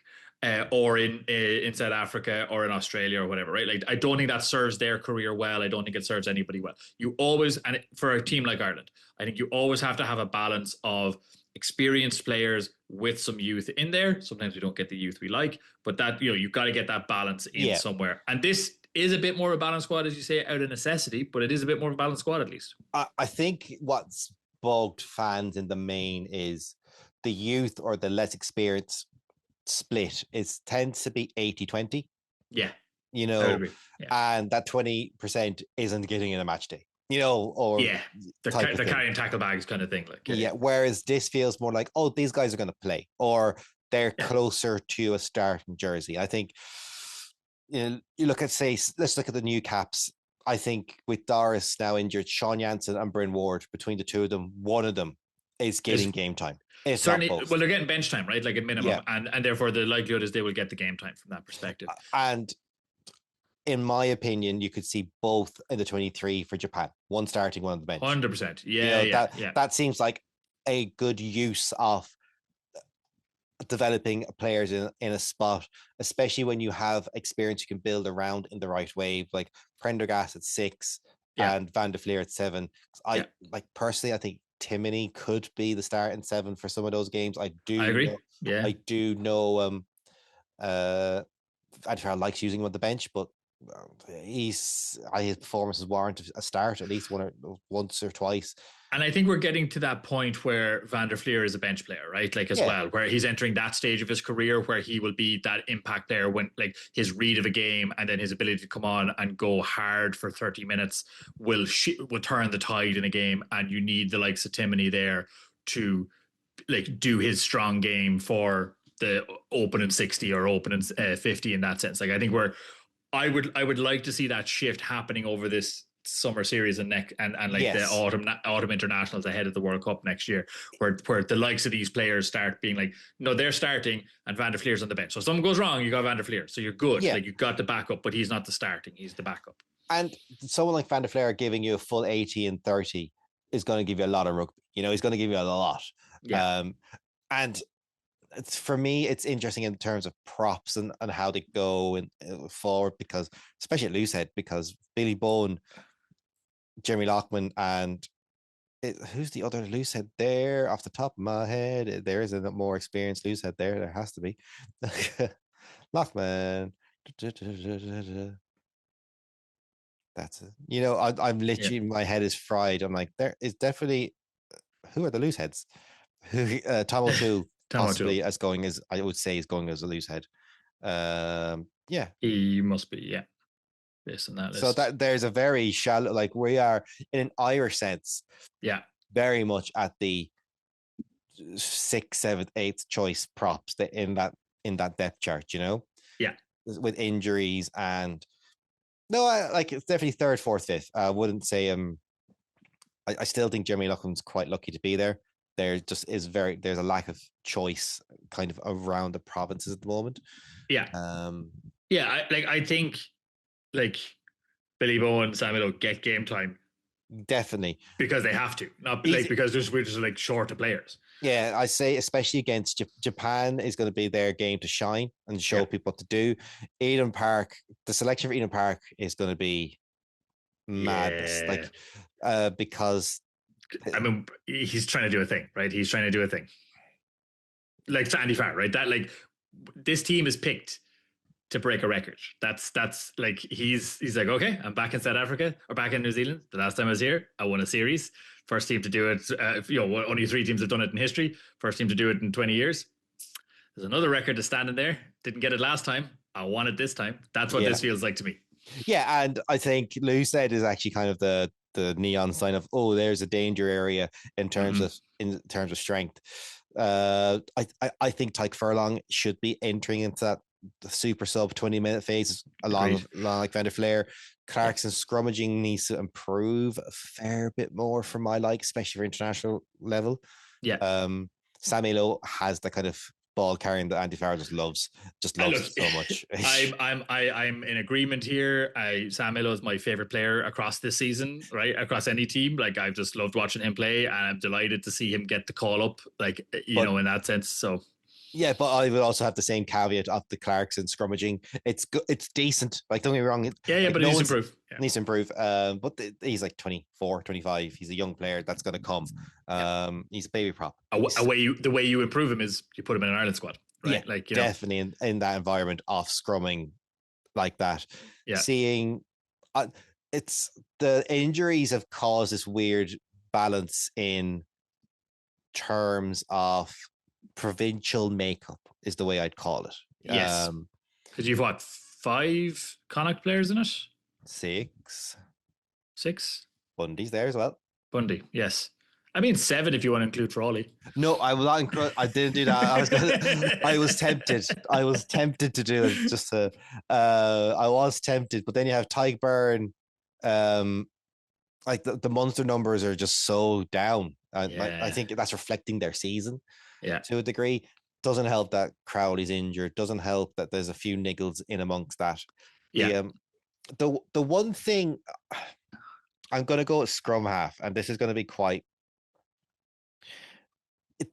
Or in South Africa or in Australia or whatever, right? Like, I don't think that serves their career well. I don't think it serves anybody well. You always, and for a team like Ireland, I think you always have to have a balance of experienced players with some youth in there. Sometimes we don't get the youth we like, but that, you know, you've got to get that balance in somewhere. And this is a bit more of a balanced squad, as you say, out of necessity, but it is a bit more of a balanced squad at least. I think what's bugged fans in the main is the youth or the less experienced split tends to be 80-20. You know, and that 20% isn't getting in a match day, you know, or the carrying tackle bags kind of thing, like whereas this feels more like, oh, these guys are going to play, or they're closer to a starting jersey. I think, you know, you look at, let's look at the new caps. I think with Doris now injured, Sean Jansen and Bryn Ward, between the two of them, one of them is getting game time. It's certainly, well, they're getting bench time, right? Like a minimum, and therefore the likelihood is they will get the game time from that perspective. And in my opinion, you could see both in the 23 for Japan, one starting, one on the bench. 100%. That seems like a good use of developing players in a spot, especially when you have experience you can build around in the right way, like Prendergast at 6 Yeah. and Van der Fleer at 7. Yeah. Like personally, I think Timoney could be the start in 7 for some of those games. I I agree. know, Yeah. I do know Adfer likes using him on the bench, but his performances warrant a start at least once or twice. And I think we're getting to that point where Van der Fleer is a bench player, right? Like as well, where he's entering that stage of his career where he will be that impact player when like his read of a game and then his ability to come on and go hard for 30 minutes will turn the tide in a game. And you need the likes of Timoney there to like do his strong game for the opening 60 or opening 50 in that sense. Like I think I would like to see that shift happening over this summer series and like the autumn internationals ahead of the World Cup next year, where the likes of these players start being like, no, they're starting and Van der Fleer's on the bench. So if something goes wrong, you got Van der Fleer, so you're good. Like you got the backup, but he's not the starting; he's the backup. And someone like Van der Fleer giving you a full 80 and 30 is going to give you a lot of rugby. He's going to give you a lot. Yeah. And for me, it's interesting in terms of props and how they go and forward, because especially at loosehead, because Billy Bowen, Jeremy Lockman, and who's the other loosehead there off the top of my head? There is a more experienced loosehead there. There has to be. Lockman. That's it. I'm literally, my head is fried. I'm like, there is definitely, who are the looseheads? Who Tom O'Toole possibly as going as, I would say, is going as a loosehead. Yeah, he must be. Yeah. Based on that list. So that there's a very shallow, like we are in an Irish sense, very much at the 6th, 7th, 8th choice props that in that depth chart, with injuries and like it's definitely 3rd, 4th, 5th. I wouldn't say I still think Jeremy Loughlin's quite lucky to be there. There just is there's a lack of choice kind of around the provinces at the moment. Yeah. I think like Billy Bowen and Samuel get game time. Definitely. Because they have to, not like because we're just like short of players. Yeah, I say especially against Japan is going to be their game to shine and show people what to do. Eden Park, the selection for Eden Park is going to be madness. Like, because I mean, he's trying to do a thing, right? He's trying to do a thing. Like to Andy Farr, right? That like this team is picked to break a record. That's like he's like, okay, I'm back in South Africa or back in New Zealand. The last time I was here, I won a series. First team to do it. Only 3 teams have done it in history. First team to do it in 20 years. There's another record to stand in there. Didn't get it last time. I won it this time. That's what this feels like to me. Yeah, and I think Loosehead is actually kind of the neon sign of, oh, there's a danger area in terms of strength. I think Tyke Furlong should be entering into that the super sub 20-minute phase along like Van der Fleer. Clarkson scrummaging needs to improve a fair bit more for my like, especially for international level. Samuel has the kind of ball carrying that Andy Farrell just loves it so much. I'm in agreement here. Samuel is my favorite player across this season, right? Across any team. Like I've just loved watching him play, and I'm delighted to see him get the call up, like in that sense. So yeah, but I would also have the same caveat of the Clarkson scrummaging. It's good, it's decent. Like, don't get me wrong. But it needs to improve. Needs to improve. But he's like 24, 25. He's a young player that's going to come. He's a baby prop. The way you improve him is you put him in an Ireland squad, right? Yeah, like definitely in that environment off scrumming like that. Yeah, seeing it's the injuries have caused this weird balance in terms of provincial makeup is the way I'd call it. Yes. Because you've 5 Connacht players in it? 6. Bundy's there as well. Bundy, yes. I mean 7 if you want to include Frawley. No, I will not include. I didn't do that. I was tempted. I was tempted to do it just to. I was tempted, but then you have Tyburn. Like the Munster numbers are just so down. I think that's reflecting their season. Yeah, to a degree. Doesn't help that Crowley's injured. Doesn't help that there's a few niggles in amongst that. Yeah. The one thing I'm going to go with scrum half, and this is going to be quite.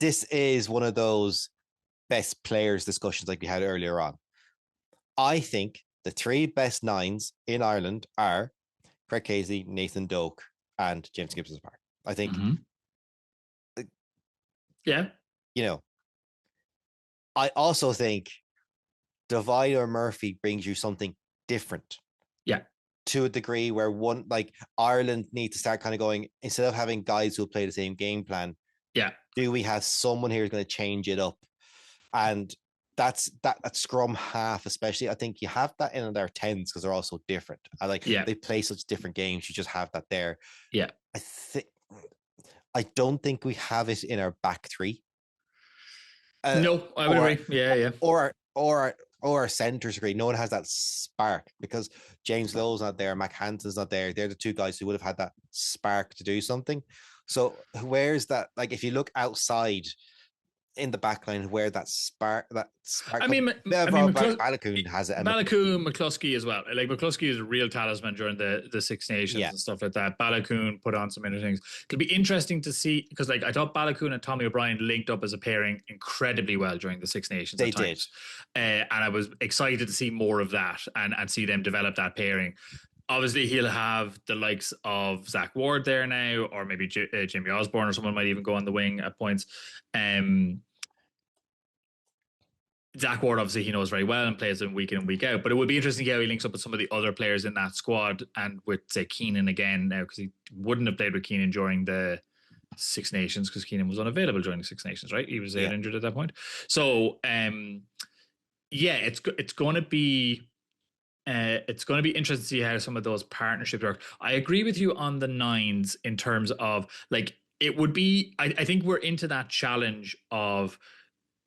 This is one of those best players discussions like we had earlier on. I think the 3 best 9s in Ireland are Craig Casey, Nathan Doak, and James Gibson's Park. I think, yeah, you know, I also think Divine or Murphy brings you something different. Yeah. To a degree where one, like Ireland need to start kind of going, instead of having guys who play the same game plan, do we have someone here who's going to change it up? And that's that scrum half, especially. I think you have that in their 10s because they're also different. They play such different games. You just have that there. Yeah. I don't think we have it in our back 3. No, I would agree. Yeah. Or our centers agree. No one has that spark because James Lowe's not there, Mac Hanson's not there. They're the 2 guys who would have had that spark to do something. So where's that? Like, if you look outside in the back line, where that spark I mean, Ballacoon has it. Ballacoon, McCluskey as well. Like, McCluskey is a real talisman during the Six Nations and stuff like that. Ballacoon put on some other things. It'll be interesting to see, because like I thought Ballacoon and Tommy O'Brien linked up as a pairing incredibly well during the Six Nations. They did. And I was excited to see more of that and see them develop that pairing. Obviously, he'll have the likes of Zach Ward there now, or maybe Jimmy Osborne, or someone might even go on the wing at points. Zach Ward, obviously, he knows very well and plays them week in and week out. But it would be interesting to see how he links up with some of the other players in that squad, and with, say, Keenan again now, because he wouldn't have played with Keenan during the Six Nations because Keenan was unavailable during the Six Nations, right? He was injured at that point. So, it's going to be interesting to see how some of those partnerships work. I agree with you on the 9s in terms of, like, it would be. I think we're into that challenge of.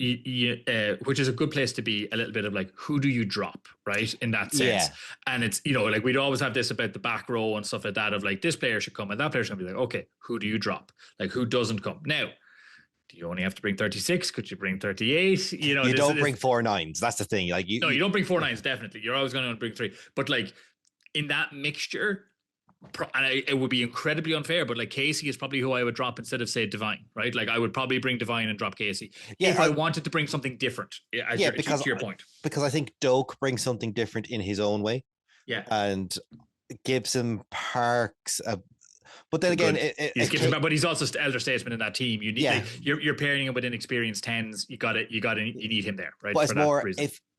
Which is a good place to be, a little bit of like, who do you drop, right? In that sense. And it's, like we'd always have this about the back row and stuff like that of like, this player should come and that player should be like, okay, who do you drop? Like, who doesn't come? Now, do you only have to bring 36? Could you bring 38? You don't bring 4 9s. That's the thing. Like, you don't bring 4 9s, definitely. You're always going to bring 3. But like, in that mixture, and it would be incredibly unfair, but like, Casey is probably who I would drop instead of, say, Divine, right? Like, I would probably bring Divine and drop Casey if I wanted to bring something different. To your point, because I think Doak brings something different in his own way. Yeah, and Gibson Parks. But then again, but he's also elder statesman in that team. You need you're pairing him with inexperienced 10s. You need him there, right? But it's more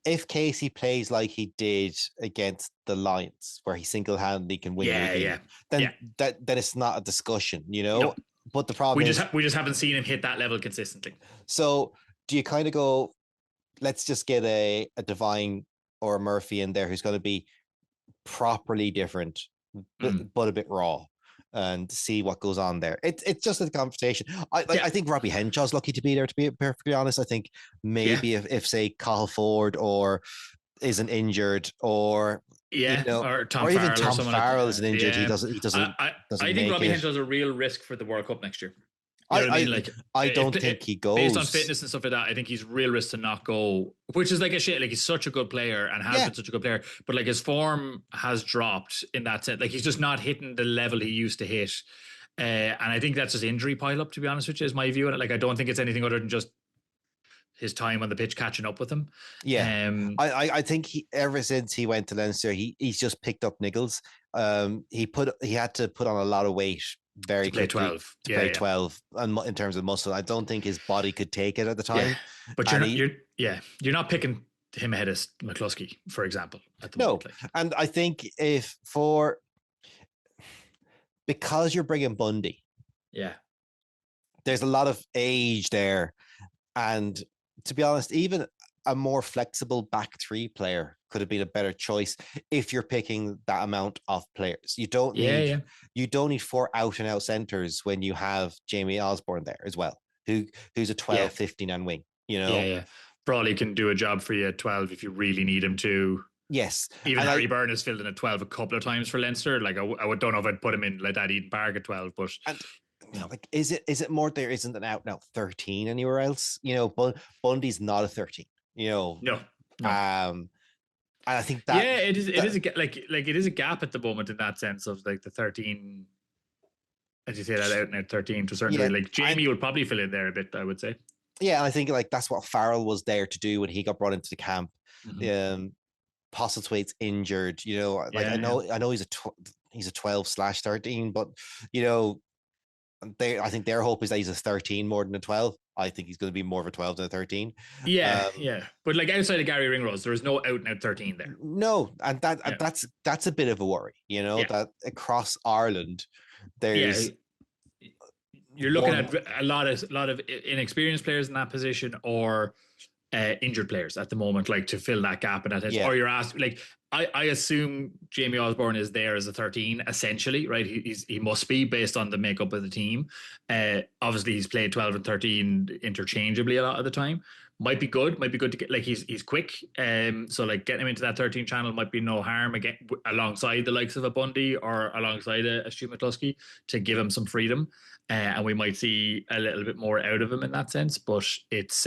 if Casey plays like he did against the Lions, where he single-handedly can win the game, then it's not a discussion, No. But the problem we just haven't seen him hit that level consistently. So do you kind of go, let's just get a Divine or a Murphy in there who's going to be properly different, but a bit raw, and see what goes on there. It's just a conversation. I think Robbie Henshaw's lucky to be there, to be perfectly honest. I think maybe if say Cathal Ford or isn't injured, or or Tom Farrell, even Tom Farrell isn't injured, he doesn't. I think Robbie Henshaw's a real risk for the World Cup next year. I don't think he goes based on fitness and stuff like that. I think he's real risk to not go, which is like a shit. Like, he's such a good player and has been such a good player, but like, his form has dropped in that sense. Like, he's just not hitting the level he used to hit, and I think that's just injury pile up. To be honest with you, is my view on it. Like, I don't think it's anything other than just his time on the pitch catching up with him. I think ever since he went to Leinster, he's just picked up niggles. He had to put on a lot of weight very quickly to play 12, and in terms of muscle, I don't think his body could take it at the time. But you're not picking him ahead of McCluskey, for example, at the moment. And I think because you're bringing Bundy, there's a lot of age there, and to be honest, even a more flexible back 3 player could have been a better choice if you're picking that amount of players. You don't need 4 out and out centers when you have Jamie Osborne there as well, who's a 12, 15 and wing. Brawley can do a job for you at 12 if you really need him to. Yes, even Harry Byrne has filled in at 12 a couple of times for Leinster. Like, I don't know if I'd put him in like that Eden Park at 12, but. Like, is it more there isn't an out now 13 anywhere else? Bundy's not a 13. No. And I think that it is a gap at the moment in that sense of like the 13, as you say that out now 13 to a certain degree. Like, Jamie will probably fill in there a bit, I would say. Yeah, and I think like that's what Farrell was there to do when he got brought into the camp. Um, Postlethwaite's injured. You know, like Yeah, yeah. I know he's a 12/13, but you know, I think their hope is that he's a 13 more than a 12. I think he's going to be more of a 12 than a 13. Yeah, Um, yeah. But like outside of Gary Ringrose, there is no out and out 13 there. no, and Yeah. that's a bit of a worry, you know, Yeah. that across Ireland Yeah. there's You're looking one. at a lot of inexperienced players in that position, or injured players at the moment, like to fill that gap in that sense. Yeah, Or you're asked, like, I assume Jamie Osborne is there as a 13, essentially, right? He must be based on the makeup of the team. Obviously, he's played 12 and 13 interchangeably a lot of the time. Might be good to get, like, he's quick. So like getting him into that 13 channel might be no harm again, alongside the likes of a Bundy or alongside a Stu McCluskey, to give him some freedom. And we might see a little bit more out of him in that sense. But it's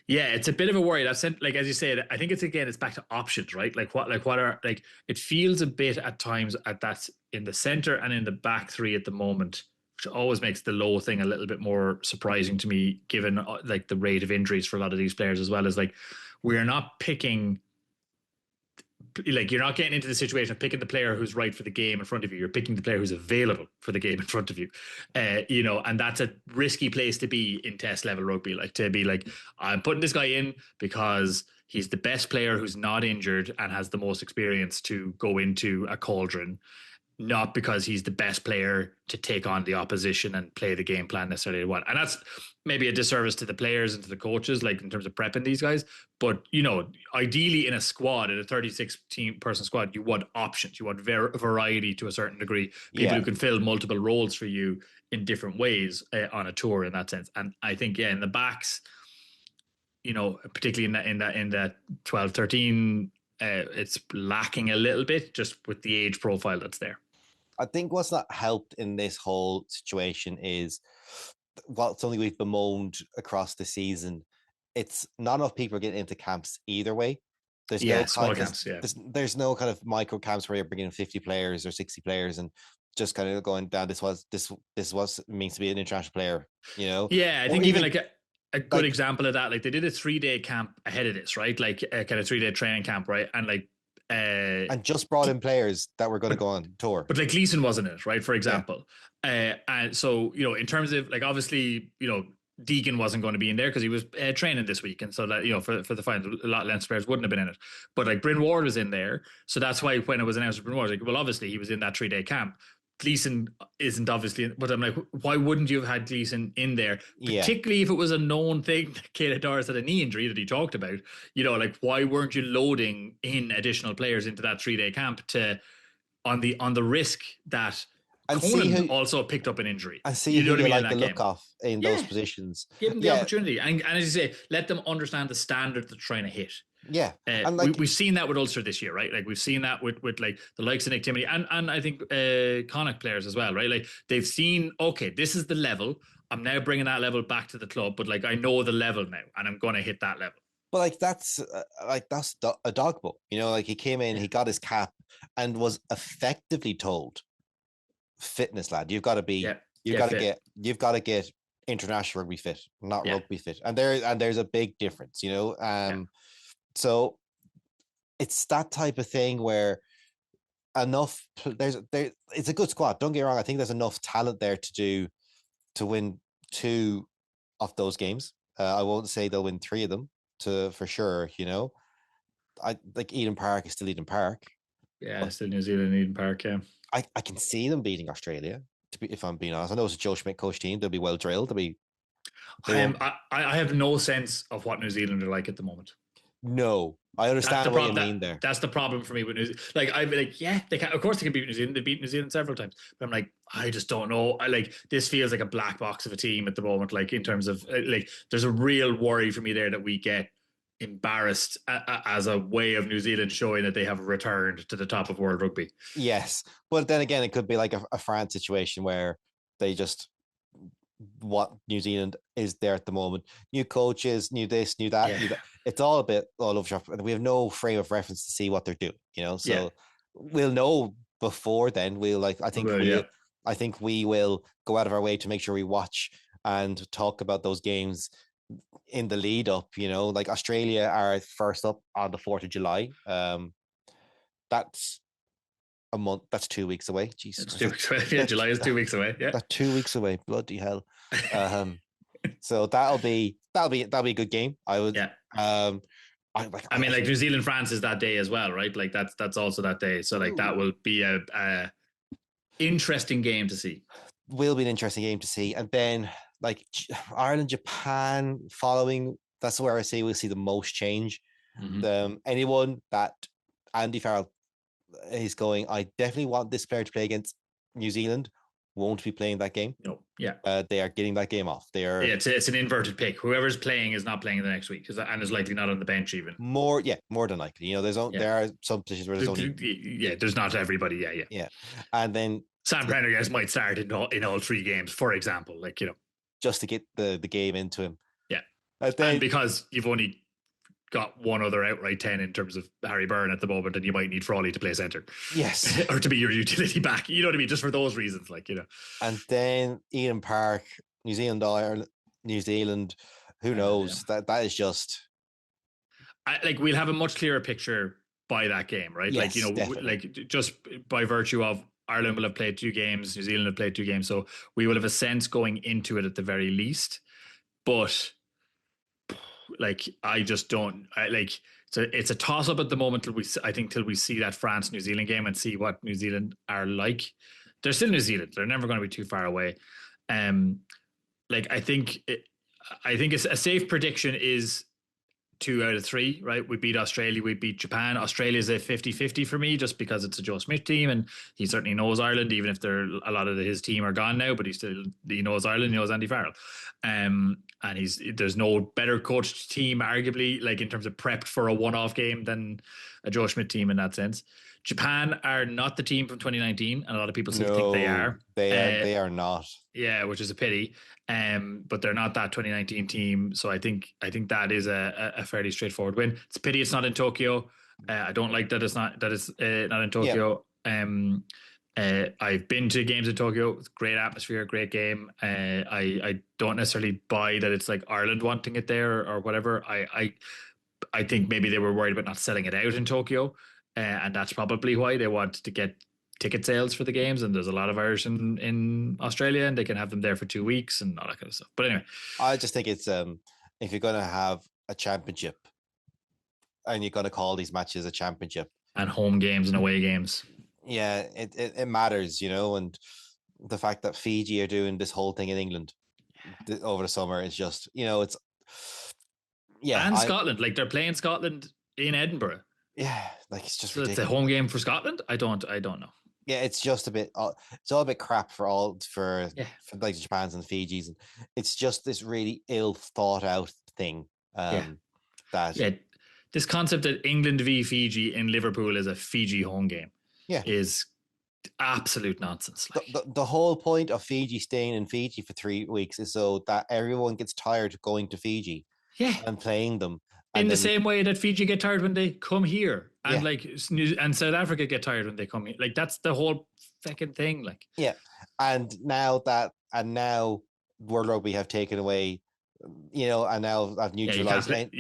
yeah, it's a bit of a worry. That's like, as you said, I think it's back to options, right? What are, like, it feels a bit at times at that in the center and in the back three at the moment, which always makes the low thing a little bit more surprising to me, given like the rate of injuries for a lot of these players, as well as like we're not picking, like, you're not getting into the situation of picking the player who's right for the game in front of you. You're picking the player who's available for the game in front of you. And that's a risky place to be in test level rugby. Like, to be like, I'm putting this guy in because he's the best player who's not injured and has the most experience to go into a cauldron, not because he's the best player to take on the opposition and play the game plan necessarily what. And that's maybe a disservice to the players and to the coaches, like in terms of prepping these guys. But, ideally in a squad, in a 36 person squad, you want options. You want variety to a certain degree. People yeah. who can fill multiple roles for you in different ways on a tour in that sense. And I think, in the backs, particularly in that 12, 13, it's lacking a little bit just with the age profile that's there. I think what's not helped in this whole situation is what's only we've bemoaned across the season. It's not enough people are getting into camps either way. There's no Small kind camps. there's no kind of micro camps where you're bringing 50 players or 60 players and just kind of going down. This was it means to be an international player, Yeah, I or think even even like a good example of that, like they did a 3-day camp ahead of this, right? Like a kind of 3-day training camp, right? And like and just brought in players that were going to go on tour. But like Gleeson wasn't in it, right? For Yeah. example. And so, in terms of, like, obviously, Deegan wasn't going to be in there because he was training this week. And so that, for the final, a lot of Leinster players wouldn't have been in it. But like Bryn Ward was in there. So that's why when it was announced, Bryn Ward was like, well, obviously he was in that 3-day camp. Gleeson isn't obviously, but I'm like, why wouldn't you have had Gleeson in there? Particularly if it was a known thing that Caleb Doris had a knee injury that he talked about. Like, why weren't you loading in additional players into that 3-day camp on the risk that and Conan also picked up an injury? And see who you like the look game. of in those positions. Give them the opportunity. And as you say, let them understand the standard they're trying to hit. Yeah. And like, we've seen that with Ulster this year, right? Like, we've seen that with like the likes of Nick Timothy and I think Connacht players as well, right? Like, they've seen, okay, this is the level. I'm now bringing that level back to the club, but like, I know the level now and I'm going to hit that level. But like, that's a dog bowl, like he came in, he got his cap and was effectively told, fitness lad, you've got to be, you've got to get international rugby fit, not rugby fit. And there's a big difference, so it's that type of thing where it's a good squad. Don't get me wrong. I think there's enough talent there to win 2 of those games. I won't say they'll win 3 of them for sure. I like Eden Park is still Eden Park. Yeah, still New Zealand, Eden Park. Yeah, I can see them beating Australia. If I'm being honest, I know it's a Joe Schmidt coach team. They'll be well drilled. I have no sense of what New Zealand are like at the moment. No, I understand what you mean there. That's the problem for me with New Zealand. Like, I'd be like, yeah, they can. Of course, they can beat New Zealand. They beat New Zealand several times. But I'm like, I just don't know. This feels like a black box of a team at the moment. Like, in terms of like, there's a real worry for me there that we get embarrassed as a way of New Zealand showing that they have returned to the top of world rugby. Yes, but then again, it could be like a France situation where they just, what New Zealand is there at the moment. New coaches, new this, new that. New that. It's all a bit all over shop. We have no frame of reference to see what they're doing, So we'll know before then. I think we will go out of our way to make sure we watch and talk about those games in the lead up, like Australia are first up on the 4th of July. That's a month. That's 2 weeks away. Jesus It's Christ. 2 weeks away. Yeah, July is 2 weeks away. Yeah. That's 2 weeks away. Bloody hell. So that'll be a good game. I would. Yeah. I mean, like New Zealand France is that day as well, right? Like that's also that day. So like that will be a interesting game to see. Will be an interesting game to see. And then like Ireland, Japan following, that's where I say we'll see the most change. Anyone that Andy Farrell is going, I definitely want this player to play against New Zealand, won't be playing that game. No, yeah. They are getting that game off. It's an inverted pick. Whoever's playing is not playing the next week, and is likely not on the bench even. More than likely. There are some positions where there's only there's not everybody. Yeah. And then Sam Prendergast might start in all 3 games, for example, just to get the game into him. Yeah. And because you've only got one other outright 10 in terms of Harry Byrne at the moment, and you might need Frawley to play centre. Yes. Or to be your utility back. You know what I mean? Just for those reasons, And then Ian Park, New Zealand, Ireland, New Zealand, who knows? Yeah. That is just... we'll have a much clearer picture by that game, right? Yes, definitely. Just by virtue of Ireland will have played 2 games, New Zealand have played 2 games, so we will have a sense going into it at the very least. But I just don't it's a toss up at the moment till we see that France New Zealand game and see what New Zealand are like. They're still New Zealand. They're never going to be too far away. I think a safe prediction is 2 out of 3, right? We beat Australia, we beat Japan. Australia's a 50-50 for me just because it's a Joe Smith team and he certainly knows Ireland, even if a lot of his team are gone now, but he knows Ireland, he knows Andy Farrell. And there's no better coached team, arguably, in terms of prepped for a one-off game than a Joe Schmidt team in that sense. Japan are not the team from 2019, and a lot of people still think they are. They are not. Yeah, which is a pity. But they're not that 2019 team, so I think that is a fairly straightforward win. It's a pity it's not in Tokyo. I don't like that it's not in Tokyo. Yeah. I've been to games in Tokyo. It's great atmosphere, great game. I don't necessarily buy that it's like Ireland wanting it there or whatever. I think maybe they were worried about not selling it out in Tokyo. And that's probably why they want to get ticket sales for the games. And there's a lot of Irish in Australia, and they can have them there for 2 weeks and all that kind of stuff. But anyway, I just think it's if you're going to have a championship and you're going to call these matches a championship and home games and away games, yeah, it matters, and the fact that Fiji are doing this whole thing in England over the summer is just, it's and Scotland, they're playing Scotland in Edinburgh. Yeah, it's just ridiculous. It's a home game for Scotland. I don't know. Yeah, it's just a bit. It's all a bit crap for the Japans and Fijis, and it's just this really ill thought out thing. This concept that England v Fiji in Liverpool is a Fiji home game. Yeah, is absolute nonsense. The whole point of Fiji staying in Fiji for 3 weeks is so that everyone gets tired of going to Fiji. Yeah, and playing them. In the same way that Fiji get tired when they come here, and and South Africa get tired when they come here. That's the whole fucking thing. And now World Rugby have taken away, and now I've neutralized. But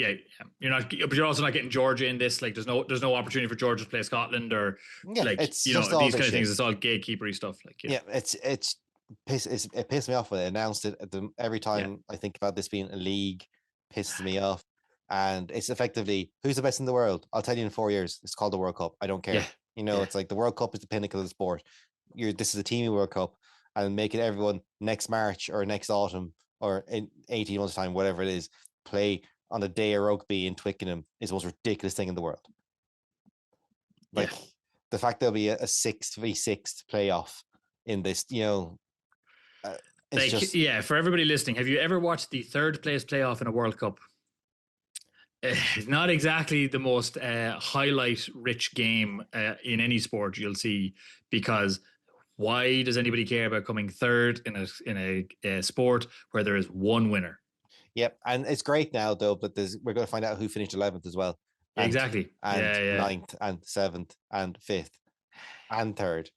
you're also not getting Georgia in this. There's no opportunity for Georgia to play Scotland or it's these kind of things. It's all gatekeepery stuff. It pissed me off when they announced it. Every time I think about this being a league, pisses me off. And it's effectively, who's the best in the world? I'll tell you in 4 years. It's called the World Cup. I don't care. It's like the World Cup is the pinnacle of the sport. This is a teamy World Cup, and making everyone next March or next autumn or in 18 months' time, whatever it is, play on a day of rugby in Twickenham is the most ridiculous thing in the world. The fact there'll be a 6v6 playoff in this, for everybody listening, have you ever watched the third place playoff in a World Cup? Not exactly the most highlight-rich game in any sport you'll see, because why does anybody care about coming third in a sport where there is one winner? Yep, and it's great now though, but we're going to find out who finished 11th as well. Exactly, and 9th and 7th and 5th and 3rd.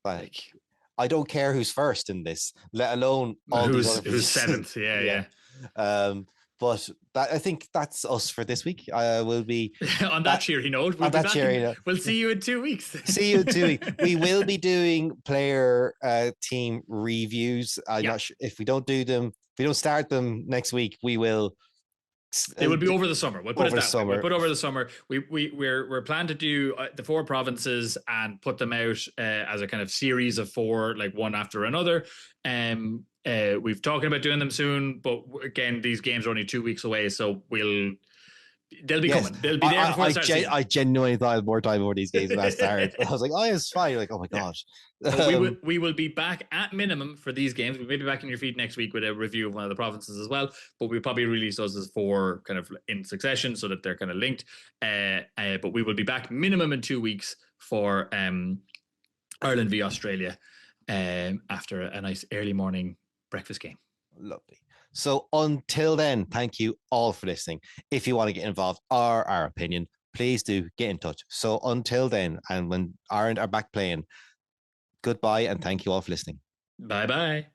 I don't care who's first in this, let alone all who's 7th. Yeah. But I think that's us for this week. I will be on that cheery note. We'll be back. We'll see you in 2 weeks. See you in 2 weeks. We will be doing player team reviews. I'm not sure if we don't do them. If we don't start them next week, we will. They will be over the summer. We'll put it that way. We'll put over the summer. We're planning to do the 4 provinces and put them out as a kind of series of 4, like one after another. We've talking about doing them soon, but again, these games are only 2 weeks away, so they'll be coming. They'll be there before I genuinely thought I had more time over these games than I started. I was like, oh, it's fine. Like, oh my god. We will be back at minimum for these games. We may be back in your feed next week with a review of one of the provinces as well, but we'll probably release those as 4 kind of in succession so that they're kind of linked. But we will be back minimum in 2 weeks for Ireland v Australia after a nice early morning breakfast game. Lovely. So until then, thank you all for listening. If you want to get involved or our opinion, please do get in touch. So until then, and when Ireland are back playing, goodbye and thank you all for listening. Bye-bye.